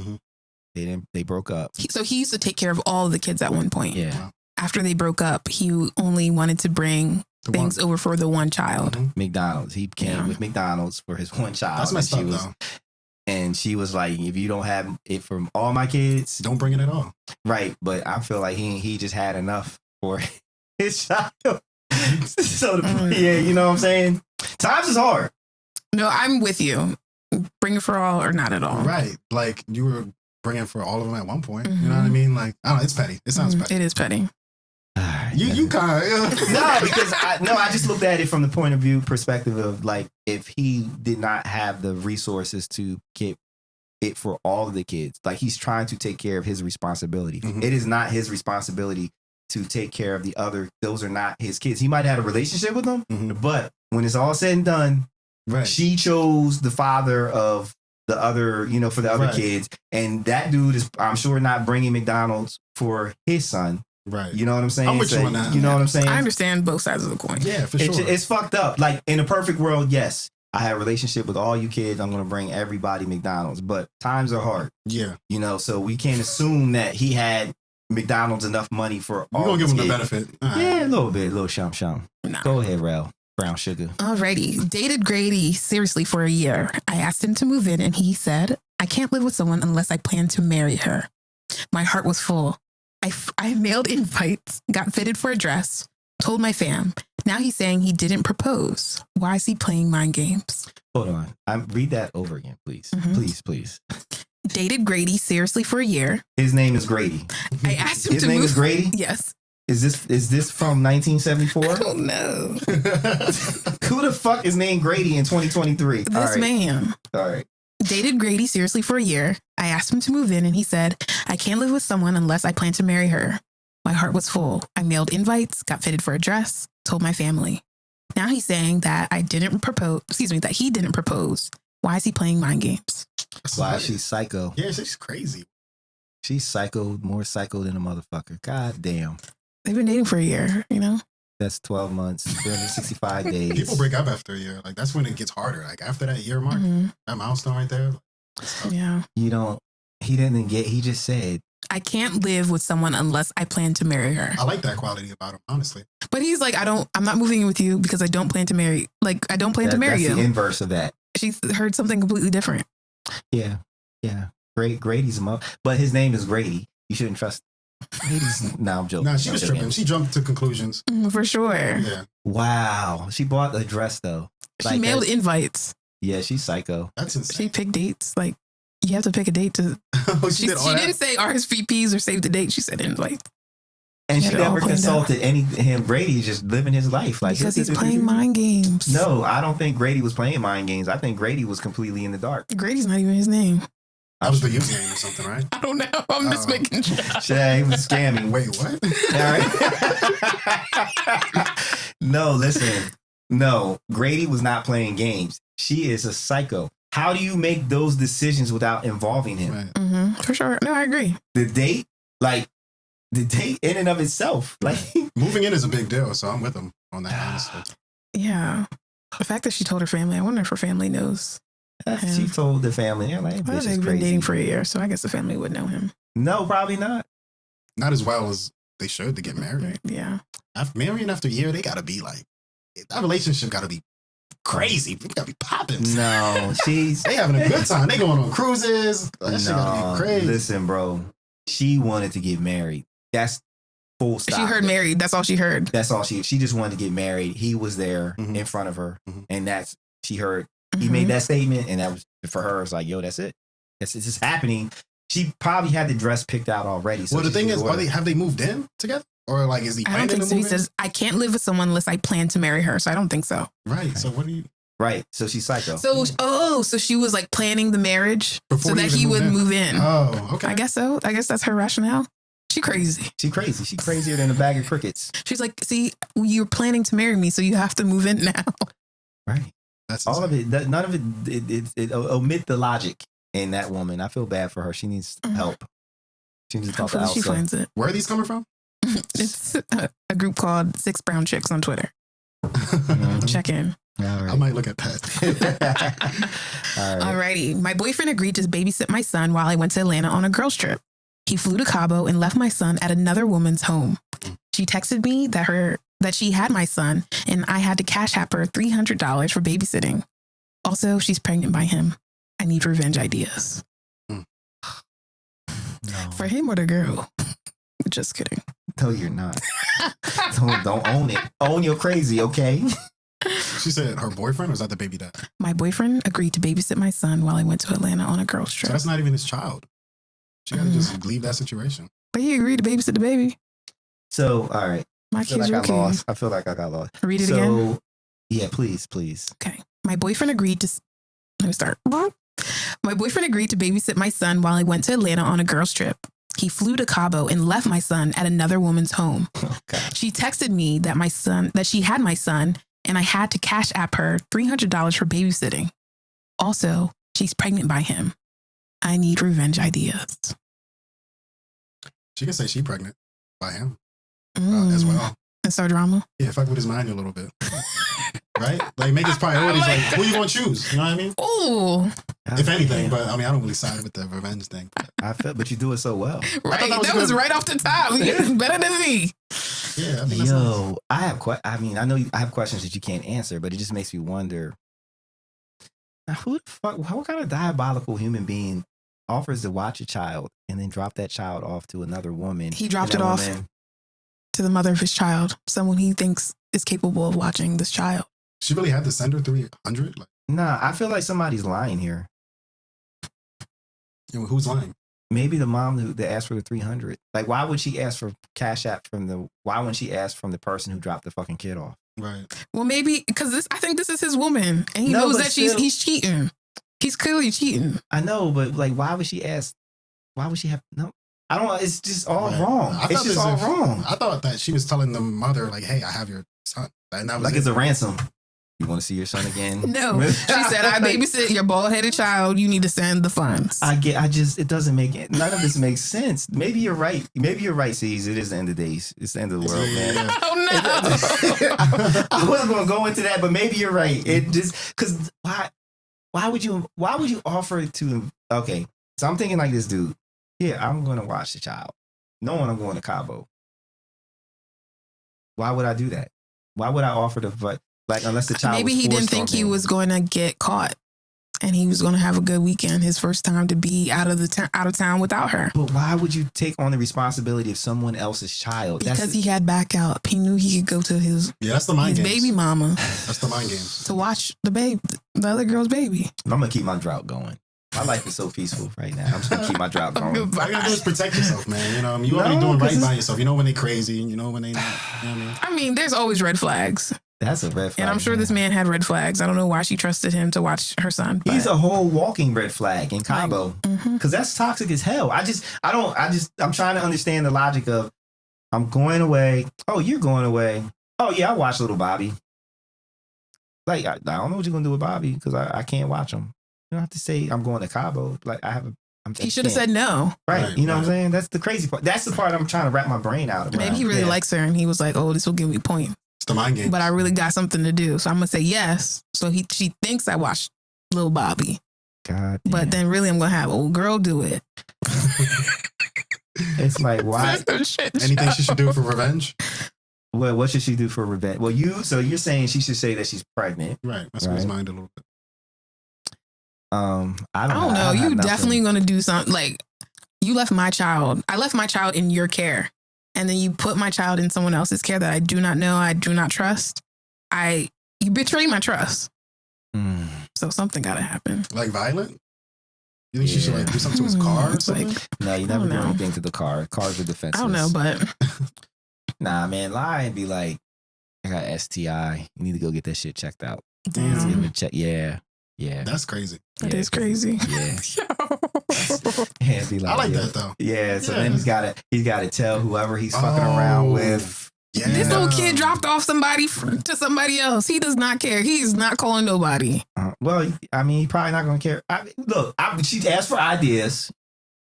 They broke up. So he used to take care of all of the kids at one point. Yeah. After they broke up, he only wanted to bring things over for the one child. McDonald's. He came with McDonald's for his one child. That's messed up, though. And she was like, if you don't have it for all my kids, don't bring it at all. Right. But I feel like he just had enough for his child. So you know what I'm saying? Times is hard. No, I'm with you. Bring it for all or not at all. Right. Like you were bringing for all of them at one point. You know what I mean? Like, I don't know. It's petty. It sounds petty. It is petty. You kind of. No, because I just looked at it from the point of view perspective of like, if he did not have the resources to get it for all of the kids, like he's trying to take care of his responsibility. It is not his responsibility to take care of the other. Those are not his kids. He might have had a relationship with them, but when it's all said and done, she chose the father of the other, for the other kids. And that dude is, I'm sure, not bringing McDonald's for his son. Right. You know what I'm saying? I'm with you on that. You know what I'm saying? I understand both sides of the coin. Yeah, for sure. It's fucked up. Like, in a perfect world, yes, I have a relationship with all you kids. I'm going to bring everybody McDonald's. But times are hard. Yeah. So we can't assume that he had McDonald's enough money for all. You're going to give him the benefit. Yeah, a little bit. A little shum. Nah. Go ahead, Rell. Brown sugar. Alrighty. Dated Grady seriously for a year. I asked him to move in and he said, I can't live with someone unless I plan to marry her. My heart was full. I mailed invites, got fitted for a dress, told my fam. Now he's saying he didn't propose. Why is he playing mind games? Hold on. Read that over again, please. Please. Dated Grady seriously for a year. His name is Grady. I asked him His name is Grady? Yes. Is this from 1974? I don't know. Who the fuck is named Grady in 2023? This man. All right. Dated Grady seriously for a year. I asked him to move in and he said, I can't live with someone unless I plan to marry her. My heart was full. I mailed invites, got fitted for a dress, told my family. Now he's saying that he didn't propose. Why is he playing mind games? Why? She's psycho. Yeah, she's crazy. She's psycho, more psycho than a motherfucker. God damn. They've been dating for a year, you know? That's 12 months, 365 days. People break up after a year. Like, that's when it gets harder. Like, after that year mark, that milestone right there. Yeah. He just said, I can't live with someone unless I plan to marry her. I like that quality about him, honestly. But he's like, I'm not moving in with you because I don't plan to marry. Like, I don't plan to marry you. That's the inverse of that. She heard something completely different. Yeah. Grady's a mother, but his name is Grady. You shouldn't trust. I'm joking. No, she was tripping. She jumped to conclusions. For sure. Yeah. Wow. She bought a dress though. She mailed invites. Yeah, she's psycho. That's insane. She picked dates. Like, you have to pick a date to. she didn't say RSVPs or save the date. She said invites. And she never consulted him. Grady's just living his life. Like, because he's playing mind games. No, I don't think Grady was playing mind games. I think Grady was completely in the dark. Grady's not even his name. That was the username or something, right? I don't know. I'm just making sure. Yeah, he was scamming. Wait, what? All right. No, listen. No, Grady was not playing games. She is a psycho. How do you make those decisions without involving him? Right. Mm-hmm. For sure. No, I agree. The date in and of itself, like moving in is a big deal. So I'm with him on that, honestly. Yeah. The fact that she told her family, I wonder if her family knows. She told the family, they're like, well, they've been dating for a year, so I guess the family would know him. No, probably not. Not as well as they should to get married. Right, yeah. Marrying after a year, they got to be like, that relationship got to be crazy. They got to be popping. No, they having a good time. They going on cruises. That shit got to be crazy. Listen, bro, she wanted to get married. That's full stop. She heard married. That's all she heard. That's all she just wanted to get married. He was there in front of her, and she heard. He made that statement, and that was for her. It's like, yo, that's it. It's just happening. She probably had the dress picked out already. So well, the thing is, have they moved in together, or like is he? I don't think so. He says, I can't live with someone unless I plan to marry her. So I don't think so. Right. So what do you? Right. So she's psycho. So she was like planning the marriage so that he would move in. Oh, okay. I guess so. I guess that's her rationale. She crazy. She crazier than a bag of crickets. She's like, see, you're planning to marry me, so you have to move in now. Right. That's all of it. None of it omit the logic in that woman. I feel bad for her. She needs help. She needs to talk to Elsa. She finds it. Where are these coming from? It's a group called 6 Brown Chicks on Twitter. Check in. All right. I might look at that. Alrighty. My boyfriend agreed to babysit my son while I went to Atlanta on a girls trip. He flew to Cabo and left my son at another woman's home. She texted me that she had my son and I had to cash app her $300 for babysitting. Also, she's pregnant by him. I need revenge ideas. No. For him or the girl? Just kidding. No, you're not. Don't own it. Own your crazy, okay? She said her boyfriend, or was that the baby dad? My boyfriend agreed to babysit my son while I went to Atlanta on a girls trip. So that's not even his child. She got to just leave that situation. But he agreed to babysit the baby. So, all right. My kids are okay. I feel like I got lost. Read it again? Yeah, please. Okay. My boyfriend agreed to... Let me start. My boyfriend agreed to babysit my son while I went to Atlanta on a girls trip. He flew to Cabo and left my son at another woman's home. She texted me that she had my son and I had to cash app her $300 for babysitting. Also, she's pregnant by him. I need revenge ideas. She can say she's pregnant by him as well. And start drama? Yeah, fuck with his mind a little bit. Right? Like, make his priorities like, who you want to choose? You know what I mean? Ooh. If anything, but I mean, I don't really side with the revenge thing. But you do it so well. Right. That was right off the top. You're better than me. Yeah. I think Yo, nice. I know I have questions that you can't answer, but it just makes me wonder. Now, who the fuck, what kind of diabolical human being offers to watch a child and then drop that child off to another woman? He dropped it off to the mother of his child, someone he thinks is capable of watching this child. She really had to send her 300? Nah, I feel like somebody's lying here. Who's lying? Maybe the mom that asked for the 300. Like, why would she ask for Cash App why wouldn't she ask from the person who dropped the fucking kid off? Right. Well, maybe because I think this is his woman, and he knows that he's cheating. He's clearly cheating. I know, but like, why would she ask? Why would she have no? I don't know. It's just all wrong. It's just all wrong. I thought that she was telling the mother, like, "Hey, I have your son," and that was like it's a ransom. You want to see your son again? No, she said, "I babysit your bald-headed child. You need to send the funds." It doesn't make it. None of this makes sense. Maybe you're right. Maybe you're right, Ceez. It is the end of days. It's the end of the world, man. Oh no! I wasn't going to go into that, but maybe you're right. It just because why would you offer it to? Okay, so I'm thinking like this, dude. Yeah, I'm going to watch the child. Knowing I'm going to Cabo. Why would I do that? Why would I offer the like unless the child maybe he didn't think he was going to get caught, and he was going to have a good weekend. His first time to be out of town without her. But why would you take on the responsibility of someone else's child? Because he had backup. He knew he could go to his that's the mind games. Baby mama. That's the mind games to watch the other girl's baby. I'm gonna keep my drought going. My life is so peaceful right now. I'm just gonna keep my drought going. All you gotta do is protect yourself, man. You know, you already doing right by yourself. You know when they crazy. You know when they not. You know what I mean? There's always red flags. That's a red flag. And I'm sure this man had red flags. I don't know why she trusted him to watch her son. He's a whole walking red flag in Cabo. Because that's toxic as hell. I'm trying to understand the logic of, I'm going away. Oh, you're going away. Oh, yeah, I watch Little Bobby. Like, I don't know what you're going to do with Bobby because I can't watch him. You don't have to say I'm going to Cabo. Like, he should have said no. Right. You know what I'm saying? That's the crazy part. That's the part I'm trying to wrap my brain out of. Maybe he really likes her and he was like, oh, this will give me a point. It's the mind game. But I really got something to do. So I'm going to say yes. So she thinks I watched Little Bobby. God damn. But then really I'm going to have old girl do it. It's like, why? Anything she should do for revenge? Well, what should she do for revenge? Well, you're saying she should say that she's pregnant. Right. That's his mind a little bit. I don't know. You definitely going to do something like you left my child. I left my child in your care. And then you put my child in someone else's care that I do not know, I do not trust. You betray my trust. So something got to happen. Like violent? You think she should like do something to his car or something? No, you never do anything to the car. Cars are defenseless. I don't know, but nah, man, lie and be like, I got STI. You need to go get that shit checked out. Damn. Yeah. That's crazy. That is crazy. Yeah. Yeah, be like, I like that though. Yeah, so then he's gotta tell whoever he's fucking around with. Yeah. This little kid dropped off somebody to somebody else. He does not care. He's not calling nobody. Well, I mean, he's probably not gonna care. She asked for ideas.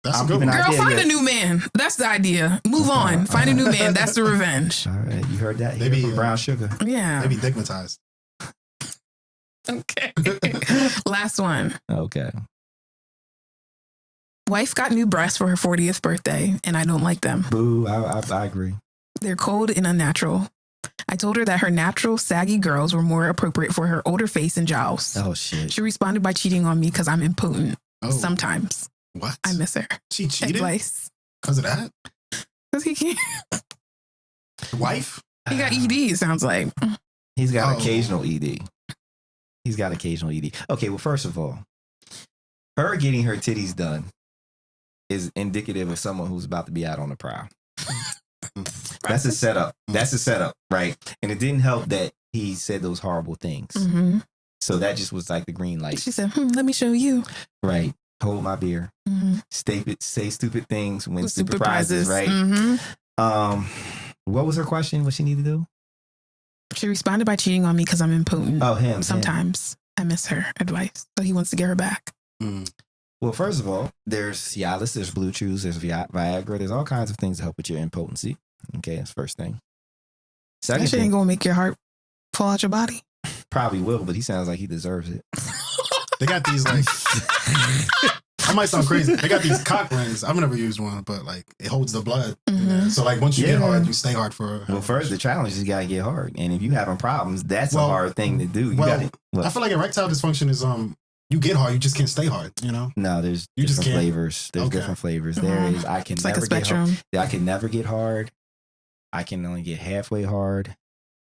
That's a good one. Girl, find a new man. That's the idea. Move on. Find a new man. That's the revenge. All right, you heard that? Maybe from Brown Sugar. Yeah. Maybe stigmatized. Okay. Last one. Okay. Wife got new breasts for her 40th birthday, and I don't like them. Boo, I agree. They're cold and unnatural. I told her that her natural, saggy girls were more appropriate for her older face and jowls. Oh, shit. She responded by cheating on me because I'm impotent. Sometimes. What? I miss her. She cheated? Advice. Because of that? Because he can't. Wife? He got ED, it sounds like. He's got occasional ED. Okay, well, first of all, her getting her titties done is indicative of someone who's about to be out on the prowl. That's a setup. Right? And it didn't help that he said those horrible things. Mm-hmm. So that just was like the green light. She said, let me show you. Right. Hold my beer. Mm-hmm. Say stupid things, win stupid prizes, right? Mm-hmm. What was her question? What she need to do? She responded by cheating on me because I'm impotent. Oh, him. Sometimes I miss her advice. So he wants to get her back. Mm. Well, first of all, there's Cialis, there's Blue Chews, there's Viagra. There's all kinds of things to help with your impotency. Okay, that's first thing. Second that shit ain't gonna make your heart fall out your body. Probably will, but he sounds like he deserves it. They got these like... I might sound crazy. They got these cock rings. I've never used one, but like it holds the blood. Mm-hmm. So like once you get hard, you stay hard for. Well, first the challenge is you gotta get hard, and if you having problems, that's a hard thing to do. I feel like erectile dysfunction is you get hard, you just can't stay hard. You know? No, there's different flavors. There's different flavors. There is. I can never get hard. I can never get hard. I can only get halfway hard.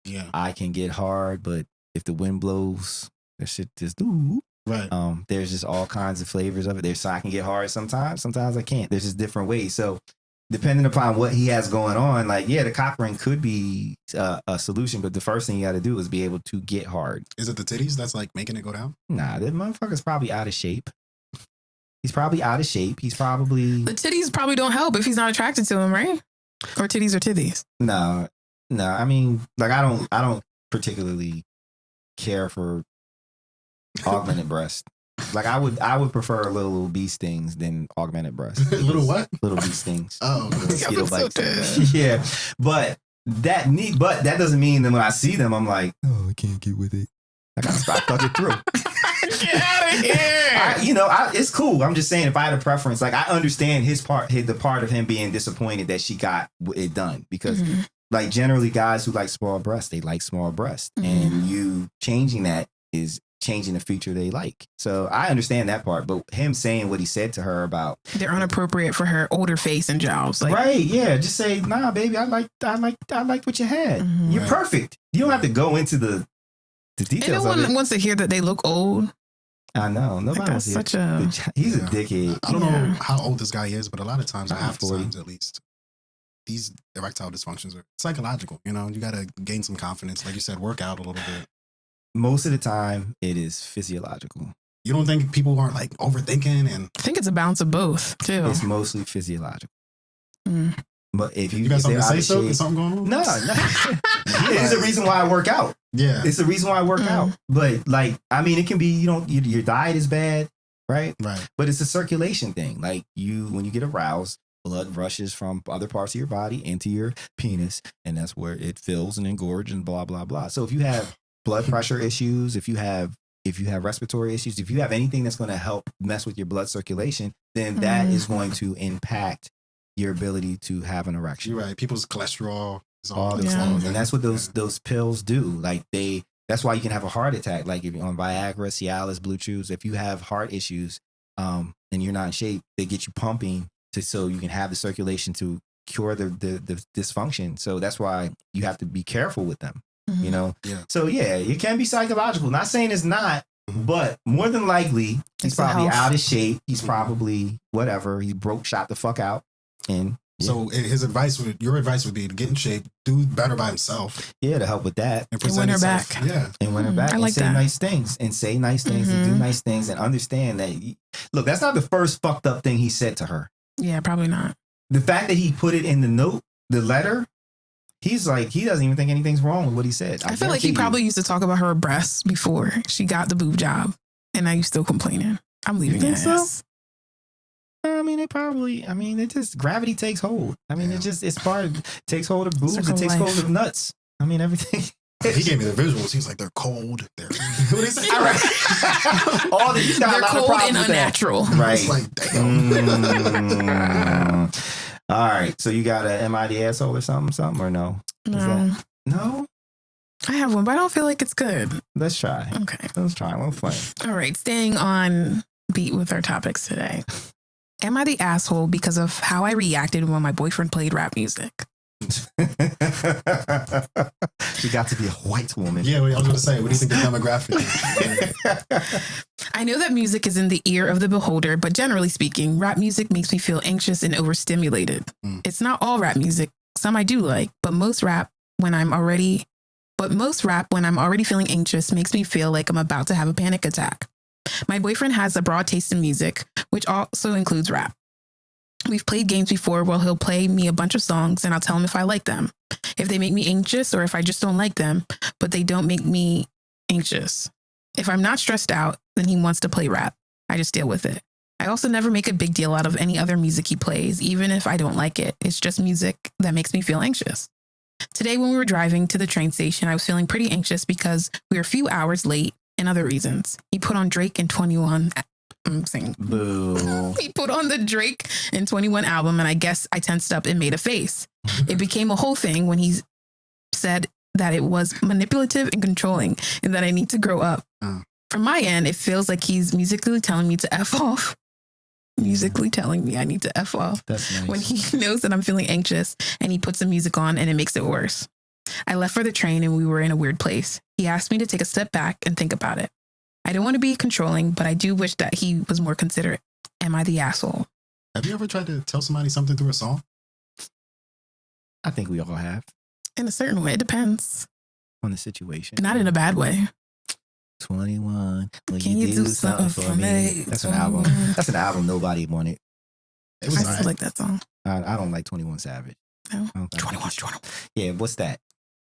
Yeah. I can get hard, but if the wind blows, That shit just do. Right. There's just all kinds of flavors of it. So I can get hard sometimes I can't. There's just different ways. So depending upon what he has going on, like, yeah, the cock ring could be a solution, but the first thing you got to do is be able to get hard. Is it the titties that's like making it go down? Nah, that motherfucker's probably out of shape. He's probably out of shape. He's probably... The titties probably don't help if he's not attracted to him, right? Or titties or titties. No. I mean, like, I don't particularly care for augmented breast. Like, I would prefer little bee stings than augmented breast. Little what? Little bee stings. Oh, Mosquito bites. Yeah, but that doesn't mean that when I see them, I'm like, oh, I can't get with it. I gotta stop fucking through. Get out of here. It's cool. I'm just saying, if I had a preference, like, I understand the part of him being disappointed that she got it done, because like, generally guys who like small breasts, they like small breasts, and you changing that is changing the feature they like. So I understand that part, but him saying what he said to her about they're inappropriate for her older face and jowls, like, right? Yeah, just say, nah, baby, I like what you had. You're perfect. You don't have to go into the details. And no one wants to hear that they look old. I know. Nobody wants to hear. He's a dickhead. I don't know how old this guy is, but a lot of times, half the times at least, these erectile dysfunctions are psychological. You got to gain some confidence. Like you said, work out a little bit. Most of the time, it is physiological. You don't think people aren't like overthinking? And I think it's a balance of both too. It's mostly physiological. But if you got something to say, so is something going on? No. It's the reason why I work out. Yeah, it's the reason why I work out. But like, I mean, it can be your diet is bad, right? Right. But it's a circulation thing. Like, when you get aroused, blood rushes from other parts of your body into your penis, and that's where it fills and engorges and blah blah blah. So if you have blood pressure issues, if you have respiratory issues, if you have anything that's going to help mess with your blood circulation, then that is going to impact your ability to have an erection. You're right. People's cholesterol is all this, and that's what those pills do. Like, that's why you can have a heart attack. Like, if you're on Viagra, Cialis, Blue Chews, if you have heart issues, and you're not in shape, they get you pumping so you can have the circulation to cure the dysfunction. So that's why you have to be careful with them. Yeah. So yeah, it can be psychological. Not saying it's not, but more than likely he's probably out of shape. He's probably whatever. He shot the fuck out. And so your advice would be to get in shape, do better by himself. Yeah, to help with that. And win her back. Yeah. And win her back. I like that. Nice things. And say nice things and do nice things, and understand that look, that's not the first fucked up thing he said to her. Yeah, probably not. The fact that he put it in the letter, he's like, he doesn't even think anything's wrong with what he said. I feel like he probably used to talk about her breasts before she got the boob job, and now you still complaining. I'm leaving your ass. I mean, it just, gravity takes hold. I mean, takes hold of boobs, it takes hold of nuts. I mean, everything. He gave me the visuals. He's like, they're cold. They're what is it? They're cold and unnatural. Right. It's like, damn. All right. So you got a am I the asshole or something or no? No? I have one, but I don't feel like it's good. Let's try. Okay. Let's try. Let's play. All right. Staying on beat with our topics today. Am I the asshole because of how I reacted when my boyfriend played rap music? She got to be a white woman. Yeah, I was going to say, what do you think the demographic is? I know that music is in the ear of the beholder, but generally speaking, rap music makes me feel anxious and overstimulated. It's not all rap music. Some I do like, but most rap when I'm already feeling anxious makes me feel like I'm about to have a panic attack. My boyfriend has a broad taste in music, which also includes rap. We've played games before where he'll play me a bunch of songs and I'll tell him if I like them, if they make me anxious or if I just don't like them, but they don't make me anxious. If I'm not stressed out, then he wants to play rap. I just deal with it. I also never make a big deal out of any other music he plays, even if I don't like it. It's just music that makes me feel anxious. Today, when we were driving to the train station, I was feeling pretty anxious because we were a few hours late and other reasons. He put on Drake and 21. I'm saying boo. He put on the Drake and 21 album, and I guess I tensed up and made a face. It became a whole thing when he said that it was manipulative and controlling and that I need to grow up. From my end, it feels like he's musically telling me to F off. Musically telling me I need to F off. That's nice. When he knows that I'm feeling anxious and he puts the music on and it makes it worse. I left for the train and we were in a weird place. He asked me to take a step back and think about it. I don't want to be controlling, but I do wish that he was more considerate. Am I the asshole? Have you ever tried to tell somebody something through a song? I think we all have. In a certain way. It depends. On the situation. Not in a bad way. 21. Can you do something for me? That's an album. That's an album nobody wanted. It was I still like that song. I don't like 21 Savage. No. 21. Yeah, what's that?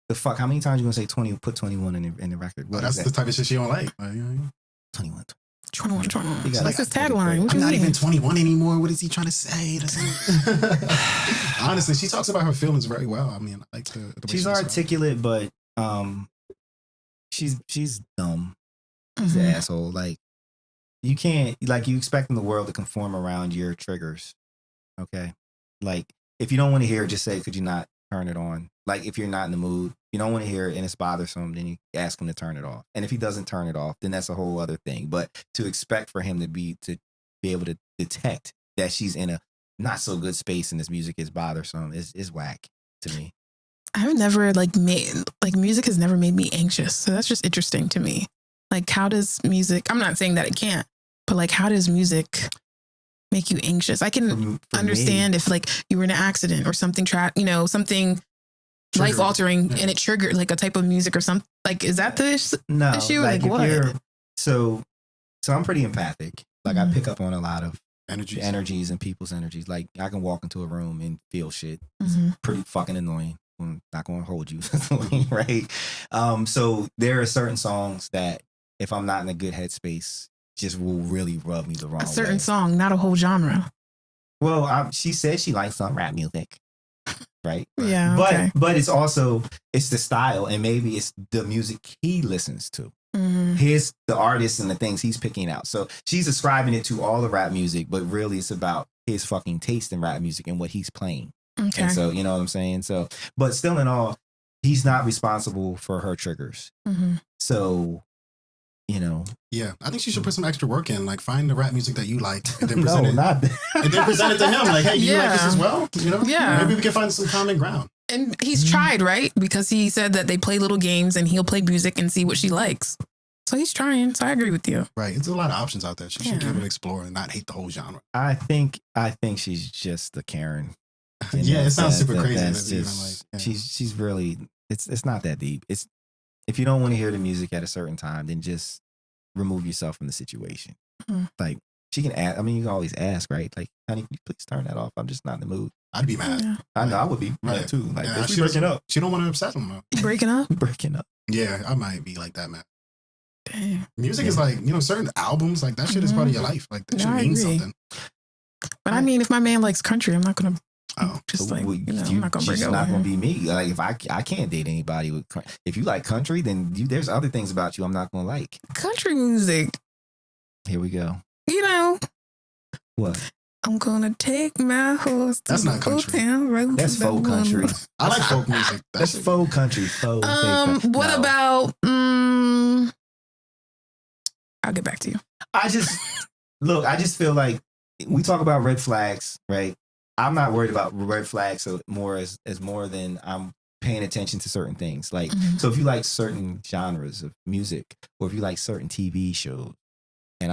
The fuck? How many times you gonna say 20? Put 21 in the record. Well, that's the type of shit she don't like. 21. That's his tagline. I'm not even 21 anymore. What is he trying to say? Honestly, she talks about her feelings very well. I mean, I like the way she's articulate, but she's dumb. She's an asshole. Like, you can't, like, you expecting the world to conform around your triggers. Okay? Like, if you don't want to hear it, just say, could you not turn it on? Like, if you're not in the mood, you don't want to hear it and it's bothersome, then you ask him to turn it off. And if he doesn't turn it off, then that's a whole other thing. But to expect for him to be able to detect that she's in a not so good space and this music is bothersome is whack to me. I've never music has never made me anxious. So that's just interesting to me. Like, how does music, I'm not saying that it can't, but like, how does music make you anxious? I can understand if like you were in an accident or something, something life altering and it triggered like a type of music or something. Like, is that the issue? Like what? So I'm pretty empathic. Like, I pick up on a lot of energies and people's energies. Like, I can walk into a room and feel shit. It's pretty fucking annoying. I'm not going to hold you, right? So there are certain songs that if I'm not in a good headspace, just will really rub me the wrong way. A certain song, not a whole genre. Well, she said she likes some rap music, right? Yeah, but it's the style, and maybe it's the music he listens to. The artists and the things he's picking out. So she's ascribing it to all the rap music, but really it's about his fucking taste in rap music and what he's playing. Okay. And so, you know what I'm saying? So, but still in all, he's not responsible for her triggers. So, Yeah, I think she should put some extra work in. Like, find the rap music that you like and then present it. And then present it to him. Like, hey, you like this as well? Yeah. Maybe we can find some common ground. And he's tried, right? Because he said that they play little games and he'll play music and see what she likes. So he's trying. So I agree with you. Right. It's a lot of options out there. She should be able to explore and not hate the whole genre. I think she's just a Karen. Yeah, it sounds super crazy. That's just, she's really, it's not that deep. It's, if you don't want to hear the music at a certain time, then just remove yourself from the situation. Like, she can ask, I mean, you can always ask, right? Like, honey, can you please turn that off? I'm just not in the mood. I'd be mad. Yeah. I know, I would be mad too. Like, she breaking up. She don't want to upset him. Breaking up? Breaking up. Yeah, I might be like that, man. Dang. Music is like, certain albums, like that shit is part of your life. Like, that should mean something. But I mean, if my man likes country, I'm not going to. I'm not gonna break up. She's not gonna be me. Like, if I can't date anybody with. If you like country, then there's other things about you I'm not gonna like. Country music. Here we go. What? I'm gonna take my horse to That's not country. Road. That's folk country. I like folk music. That's faux country. Faux. What about? I'll get back to you. I just feel like we talk about red flags, right? I'm not worried about red flags as more than I'm paying attention to certain things. Like, so if you like certain genres of music, or if you like certain TV shows, and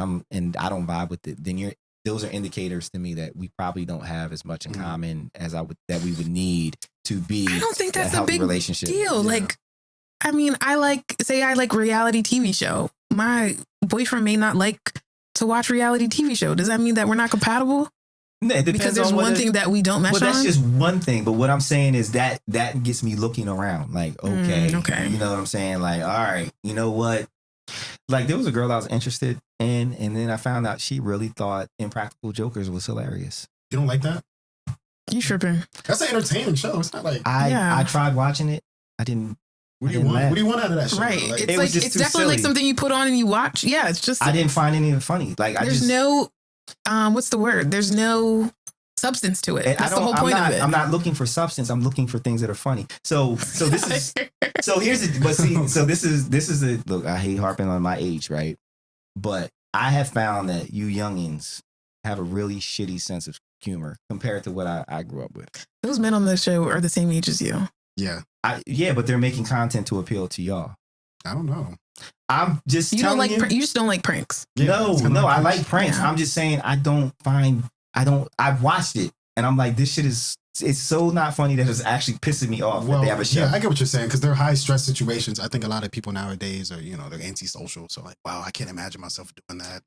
I don't vibe with it, then those are indicators to me that we probably don't have as much in common as that we would need to be. I don't think that's a big relationship deal. Yeah. Like, I mean, I like reality TV show. My boyfriend may not like to watch reality TV show. Does that mean that we're not compatible? No, because there's one thing that we don't mesh on. But that's just one thing. But what I'm saying is that gets me looking around. Like, okay. You know what I'm saying? Like, all right, you know what? Like, there was a girl I was interested in, and then I found out she really thought Impractical Jokers was hilarious. You don't like that? You tripping? That's an entertaining show. It's not like I tried watching it. I didn't. What do you want? What do you want out of that show? Right. Like, it's definitely silly. like something you put on and you watch. Yeah, it's just. I didn't find any of it funny. Like, there's no. What's the word? There's no substance to it. That's the whole point of it. I'm not looking for substance. I'm looking for things that are funny. So this is. So here's it. But see, so this is a look. I hate harping on my age, right? But I have found that you youngins have a really shitty sense of humor compared to what I grew up with. Those men on the show are the same age as you. Yeah. But they're making content to appeal to y'all. I don't know. I'm just you telling don't like you just don't like pranks. No, I like pranks. Yeah. I'm just saying I've watched it and I'm like, this shit it's so not funny that it's actually pissing me off that they have a show. Yeah, I get what you're saying because they're high stress situations. I think a lot of people nowadays are, they're antisocial. So like, wow, I can't imagine myself doing that.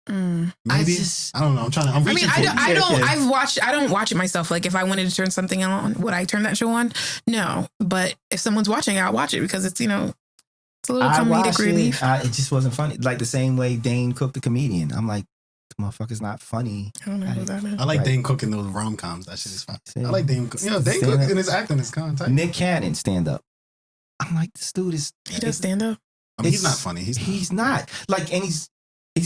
Maybe I don't know. I don't watch it myself. Like if I wanted to turn something on, would I turn that show on? No. But if someone's watching, I'll watch it because it's, it's a little comedic relief. It just wasn't funny. Like the same way Dane Cook the comedian. I'm like, the motherfucker's not funny. I don't know who that is. I like Dane Cook in those rom-coms. That shit is fun. I like Dane Cook. Dane Cook in his acting is kind of tight. Nick Cannon stand up. I'm like, this dude is. He does stand up. I mean, he's not funny. He's not. Like, and he's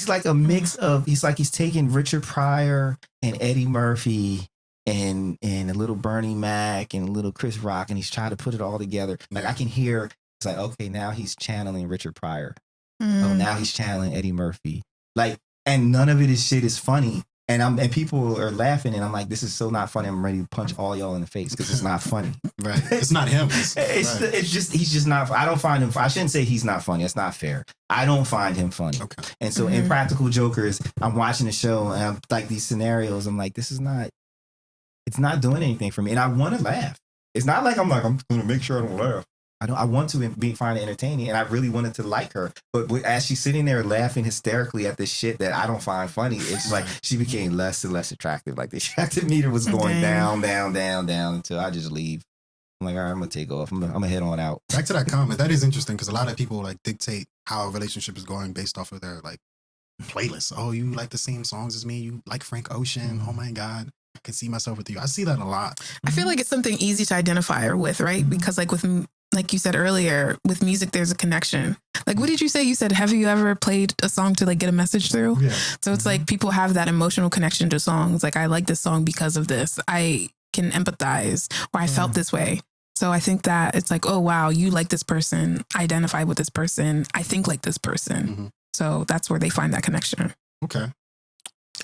like a mix of. He's taking Richard Pryor and Eddie Murphy and a little Bernie Mac and a little Chris Rock, and he's trying to put it all together. Like I can hear. It's like, okay, now he's channeling Richard Pryor. Oh, now he's channeling Eddie Murphy. Like. And none of it is funny. And people are laughing and I'm like, this is so not funny. I'm ready to punch all y'all in the face because it's not funny. Right. It's not him. It's just, he's just not, I don't find him, I shouldn't say he's not funny. That's not fair. I don't find him funny. Okay. And so in Practical Jokers, I'm watching the show and I'm like these scenarios. I'm like, it's not doing anything for me. And I want to laugh. It's not like I'm going to make sure I don't laugh. I want to find it entertaining, and I really wanted to like her. But as she's sitting there laughing hysterically at this shit that I don't find funny, it's like she became less and less attractive. Like the attractive meter was going down until I just leave. I'm like, all right, I'm gonna take off. I'm gonna head on out. Back to that comment. That is interesting because a lot of people like dictate how a relationship is going based off of their like playlists. Oh, you like the same songs as me? You like Frank Ocean? Oh my God. I can see myself with you. I see that a lot. I feel like it's something easy to identify with, right? Because like you said earlier, with music, there's a connection. Like, what did you say? You said, have you ever played a song to like get a message through? Yeah. So it's like people have that emotional connection to songs. Like, I like this song because of this. I can empathize, or I felt this way. So I think that it's like, oh, wow, you like this person. I identify with this person. I think like this person. So that's where they find that connection. Okay.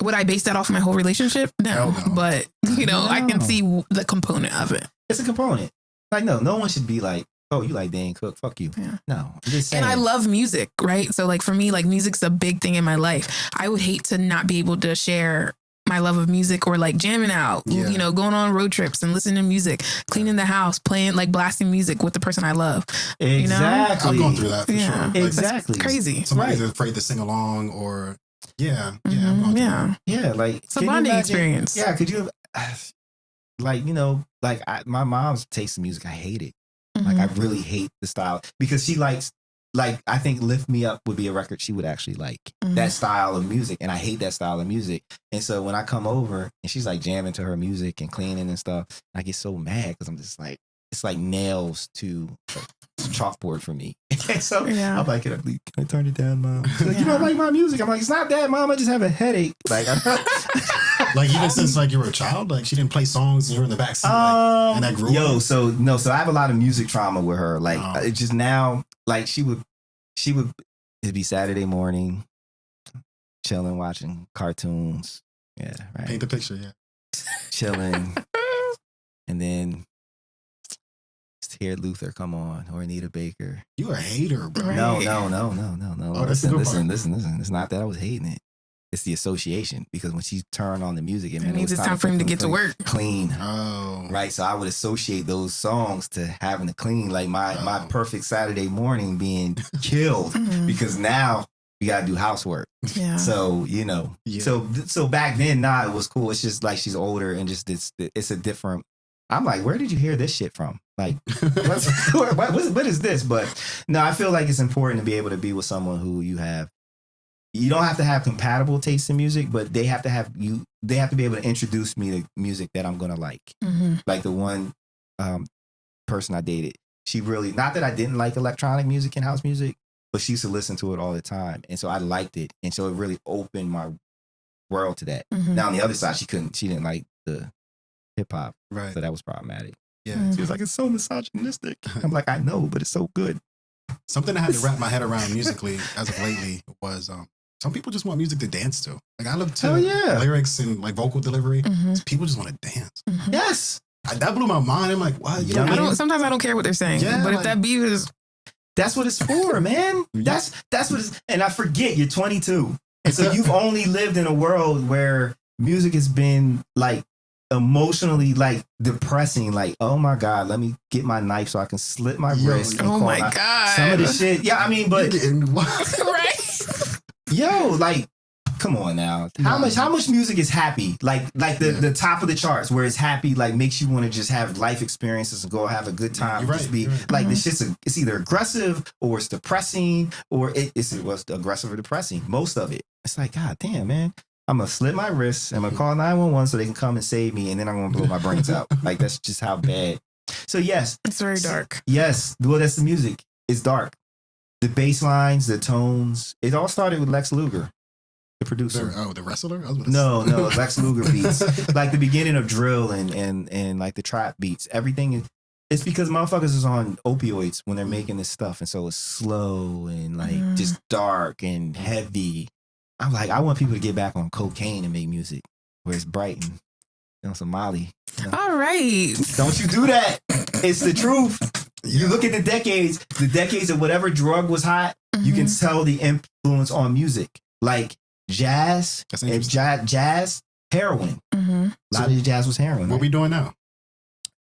Would I base that off my whole relationship? No. But, I can see the component of it. It's a component. Like, no one should be like, oh, you like Dane Cook? Fuck you. Yeah. No, I'm just saying. And I love music, right? So like for me, like music's a big thing in my life. I would hate to not be able to share my love of music or like jamming out, going on road trips and listening to music, cleaning the house, playing, like blasting music with the person I love. Exactly. I'm going through that for sure. Like, exactly. Crazy. Somebody's afraid to sing along or yeah. Like it's a bonding experience. Yeah. Could you my mom's taste in music, I hate it. Like I really hate the style because she likes, like, I think Lift Me Up would be a record she would actually like that style of music. And I hate that style of music. And so when I come over and she's like jamming to her music and cleaning and stuff, I get so mad because I'm just like, it's like nails to a chalkboard for me. So I'm like, can I turn it down, Mom? She's like, you don't like my music? I'm like, it's not that, Mom. I just have a headache. Like, like even since like you were a child, like she didn't play songs and you were in the backseat, like, and that grew up. So I have a lot of music trauma with her. Like it just now, like she would, it'd be Saturday morning, chilling, watching cartoons. Yeah, right. Paint the picture, yeah. Chilling, and then hear Luther come on or Anita Baker. You a hater, bro. Right. No. Oh, listen. It's not that I was hating it. It's the association because when she turned on the music, it means it's time for him to get to work. Clean. Oh. Right. So I would associate those songs to having to clean, like my perfect Saturday morning being killed because now we got to do housework. Yeah. So, so back then, it was cool. It's just like she's older and just it's a different. I'm like, where did you hear this shit from? Like, what is this? But no, I feel like it's important to be able to be with someone who you don't have to have compatible taste in music, but they have to be able to introduce me to music that I'm going to like. Like the one person I dated, she really, not that I didn't like electronic music and house music, but she used to listen to it all the time. And so I liked it. And so it really opened my world to that. Now on the other side, she didn't like the hip hop. Right. So that was problematic. Yeah. She was like, it's so misogynistic. I'm like, I know, but it's so good. Something I had to wrap my head around musically as of lately was some people just want music to dance to. Like I love to lyrics and like vocal delivery. People just want to dance. Yes. That blew my mind. I'm like, what? Sometimes I don't care what they're saying. Yeah, but if that beat is That's what it's for, man. That's what it's, and I forget you're 22. And so you've only lived in a world where music has been like emotionally like depressing. Like, oh my God, let me get my knife so I can slit my wrist. Oh my God. Some of the shit. Yeah, I mean, but right. Yo, like, come on now. How much music is happy? Like the top of the charts where it's happy, like makes you want to just have life experiences and go have a good time. You're just right, be right. like this shit's it's either aggressive or it's depressing or it's aggressive or depressing. Most of it. It's like, God damn, man. I'm gonna slit my wrists. I'm gonna call 911 so they can come and save me, and then I'm gonna blow my brains out. Like that's just how bad. So yes, it's very dark. Yes, well that's the music. It's dark. The bass lines, the tones. It all started with Lex Luger, the producer. The wrestler? No, Lex Luger beats. Like the beginning of drill and like the trap beats. Everything. It's because motherfuckers is on opioids when they're making this stuff, and so it's slow and like just dark and heavy. I'm like, I want people to get back on cocaine and make music where it's bright and some Molly. You know? All right. Don't you do that. It's the truth. You look at the decades of whatever drug was hot, you can tell the influence on music. Like jazz, heroin. A lot of the jazz was heroin. What are we doing now?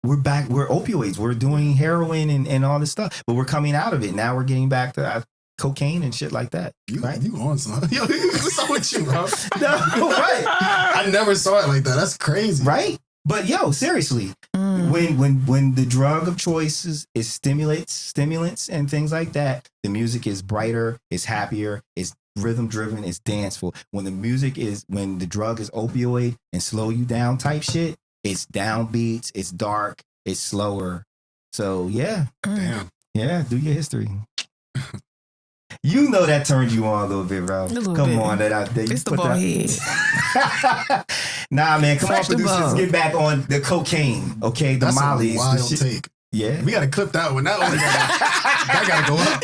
We're back. We're opioids. We're doing heroin and all this stuff. But we're coming out of it. Now we're getting back to cocaine and shit like that. You on son? Yo, what's up with you, bro? No, right. I never saw it like that. That's crazy. Right? But yo, seriously, when the drug of choice is stimulants and things like that, the music is brighter, it's happier, it's rhythm driven, it's danceful. When the drug is opioid and slow you down type shit, it's downbeats, it's dark, it's slower. So yeah. Damn. Yeah, do your history. You know that turned you on a little bit, bro. Come on, it's the ball head. Nah, man, come Fresh on, producers, let's get back on the cocaine, okay? The That's mollies. A wild take. Yeah, we gotta clip that one. That gotta go up.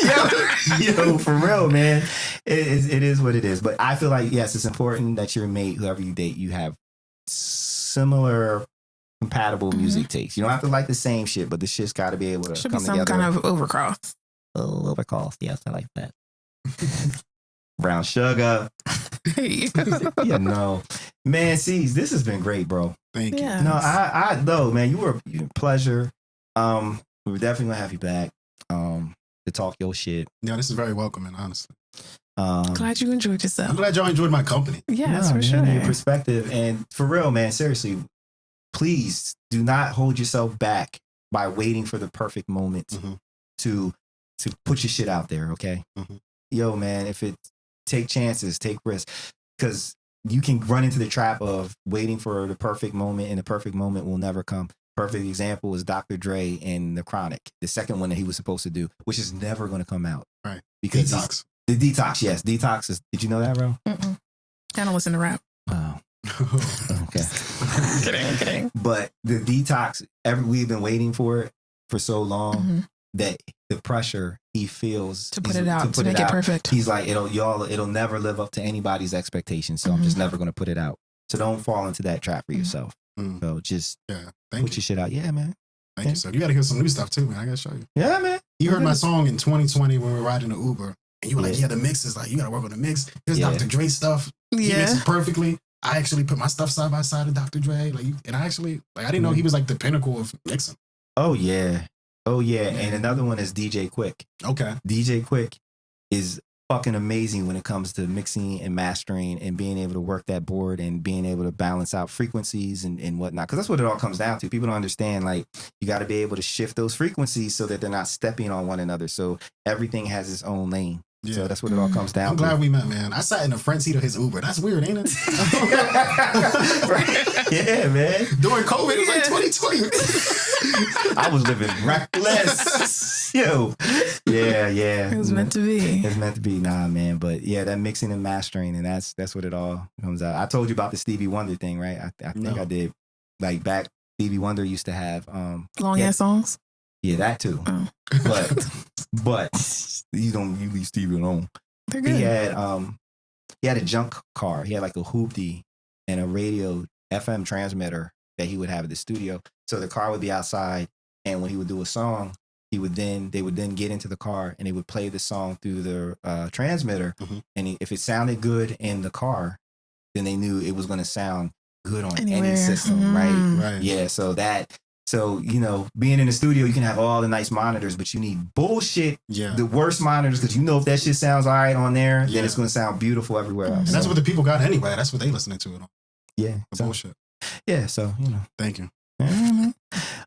Yo, for real, man. It is what it is. But I feel like yes, it's important that your mate, whoever you date, you have similar, compatible music tastes. You don't have to like the same shit, but the shit's got to be able to come together. Should be some kind of overcross. Oh, overcross. Yes, I like that. Brown sugar. Yeah, no. Man, Ceez, this has been great, bro. Thank you. Yes. No, man, you were a pleasure. We were definitely gonna have you back to talk your shit. Yeah, this is very welcoming, honestly. Glad you enjoyed yourself. I'm glad y'all enjoyed my company. Yes, for sure. Your perspective. And for real, man, seriously, please do not hold yourself back by waiting for the perfect moment to put your shit out there, okay? Yo, man, take chances, take risks, because you can run into the trap of waiting for the perfect moment, and the perfect moment will never come. Perfect example is Dr. Dre in The Chronic, the second one that he was supposed to do, which is never going to come out. Right. Because Detox. The Detox, yes. Detox is, did you know that, bro? I don't listen to rap. Wow. Okay. Kidding. But the Detox, we've been waiting for it for so long that the pressure he feels to put it out, to make it perfect. He's like, it'll never live up to anybody's expectations. So I'm just never going to put it out. So don't fall into that trap for yourself. So just put your shit out. Yeah, man. Thank you, sir. You got to hear some new stuff too, man. I got to show you. Yeah, man. You heard my song in 2020 when we were riding the Uber. And you were like, the mix is like, you got to work on the mix. Here's Dr. Dre stuff. He mixes perfectly. I actually put my stuff side by side of Dr. Dre. And I actually, I didn't know he was like the pinnacle of mixing. Oh, yeah. And another one is DJ Quick. Okay. DJ Quick is fucking amazing when it comes to mixing and mastering and being able to work that board and being able to balance out frequencies and whatnot. Because that's what it all comes down to. People don't understand, like, you got to be able to shift those frequencies so that they're not stepping on one another. So everything has its own lane. Yeah. So that's what it all comes down to. I'm glad we met, man. I sat in the front seat of his Uber. That's weird, ain't it? Right? Yeah, man. During COVID, it was like 2020. I was living reckless. Yo. Yeah. It was meant to be. It's meant to be. Nah, man. But yeah, that mixing and mastering, and that's what it all comes out. I told you about the Stevie Wonder thing, right? I think I did. Like back, Stevie Wonder used to have long ass songs. Yeah, that too. Oh. But you leave Stevie alone. They're good. He had a junk car. He had like a hoopty and a radio FM transmitter that he would have at the studio. So the car would be outside, and when he would do a song, they would then get into the car and they would play the song through the transmitter. And if it sounded good in the car, then they knew it was going to sound good on any system, right? Yeah. So, you know, being in the studio, you can have all the nice monitors, but you need bullshit, the worst monitors, because you know if that shit sounds all right on there, then it's going to sound beautiful everywhere else. And that's what the people got anyway. That's what they listening to it on. Yeah. The bullshit. Yeah, so, you know. Thank you.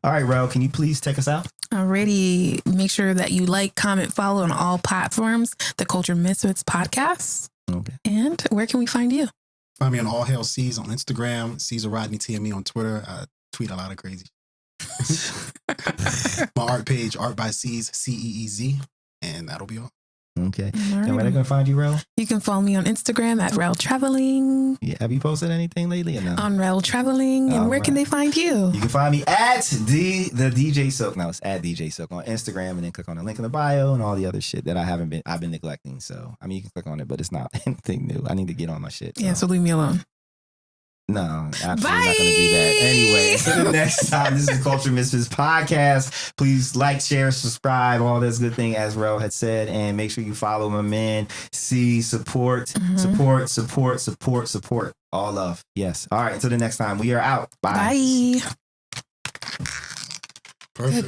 All right, Rel, can you please take us out? Alrighty. Make sure that you like, comment, follow on all platforms, the Cultured Misfits podcast. Okay. And where can we find you? Find me on All Hail Ceez on Instagram, Ceasar Rodney TME on Twitter. I tweet a lot of crazy. My art page, Art by Ceez, Ceez, and that'll be all. Okay. And where they gonna find you, Rel? You can follow me on Instagram at Rel Traveling. Yeah. Have you posted anything lately or no? On Rel Traveling. And where can they find you? You can find me at the DJ Silk. Now it's at DJ Silk on Instagram, and then click on the link in the bio and all the other shit that I've been neglecting. So I mean, you can click on it, but it's not anything new. I need to get on my shit. Yeah. So leave me alone. No, absolutely not going to do that. Anyway, until the next time, this is Cultured Misfits podcast. Please like, share, subscribe, all this good thing, as Rel had said. And make sure you follow my man. Support. All love. Yes. All right. Until the next time, we are out. Bye. Bye. Perfect.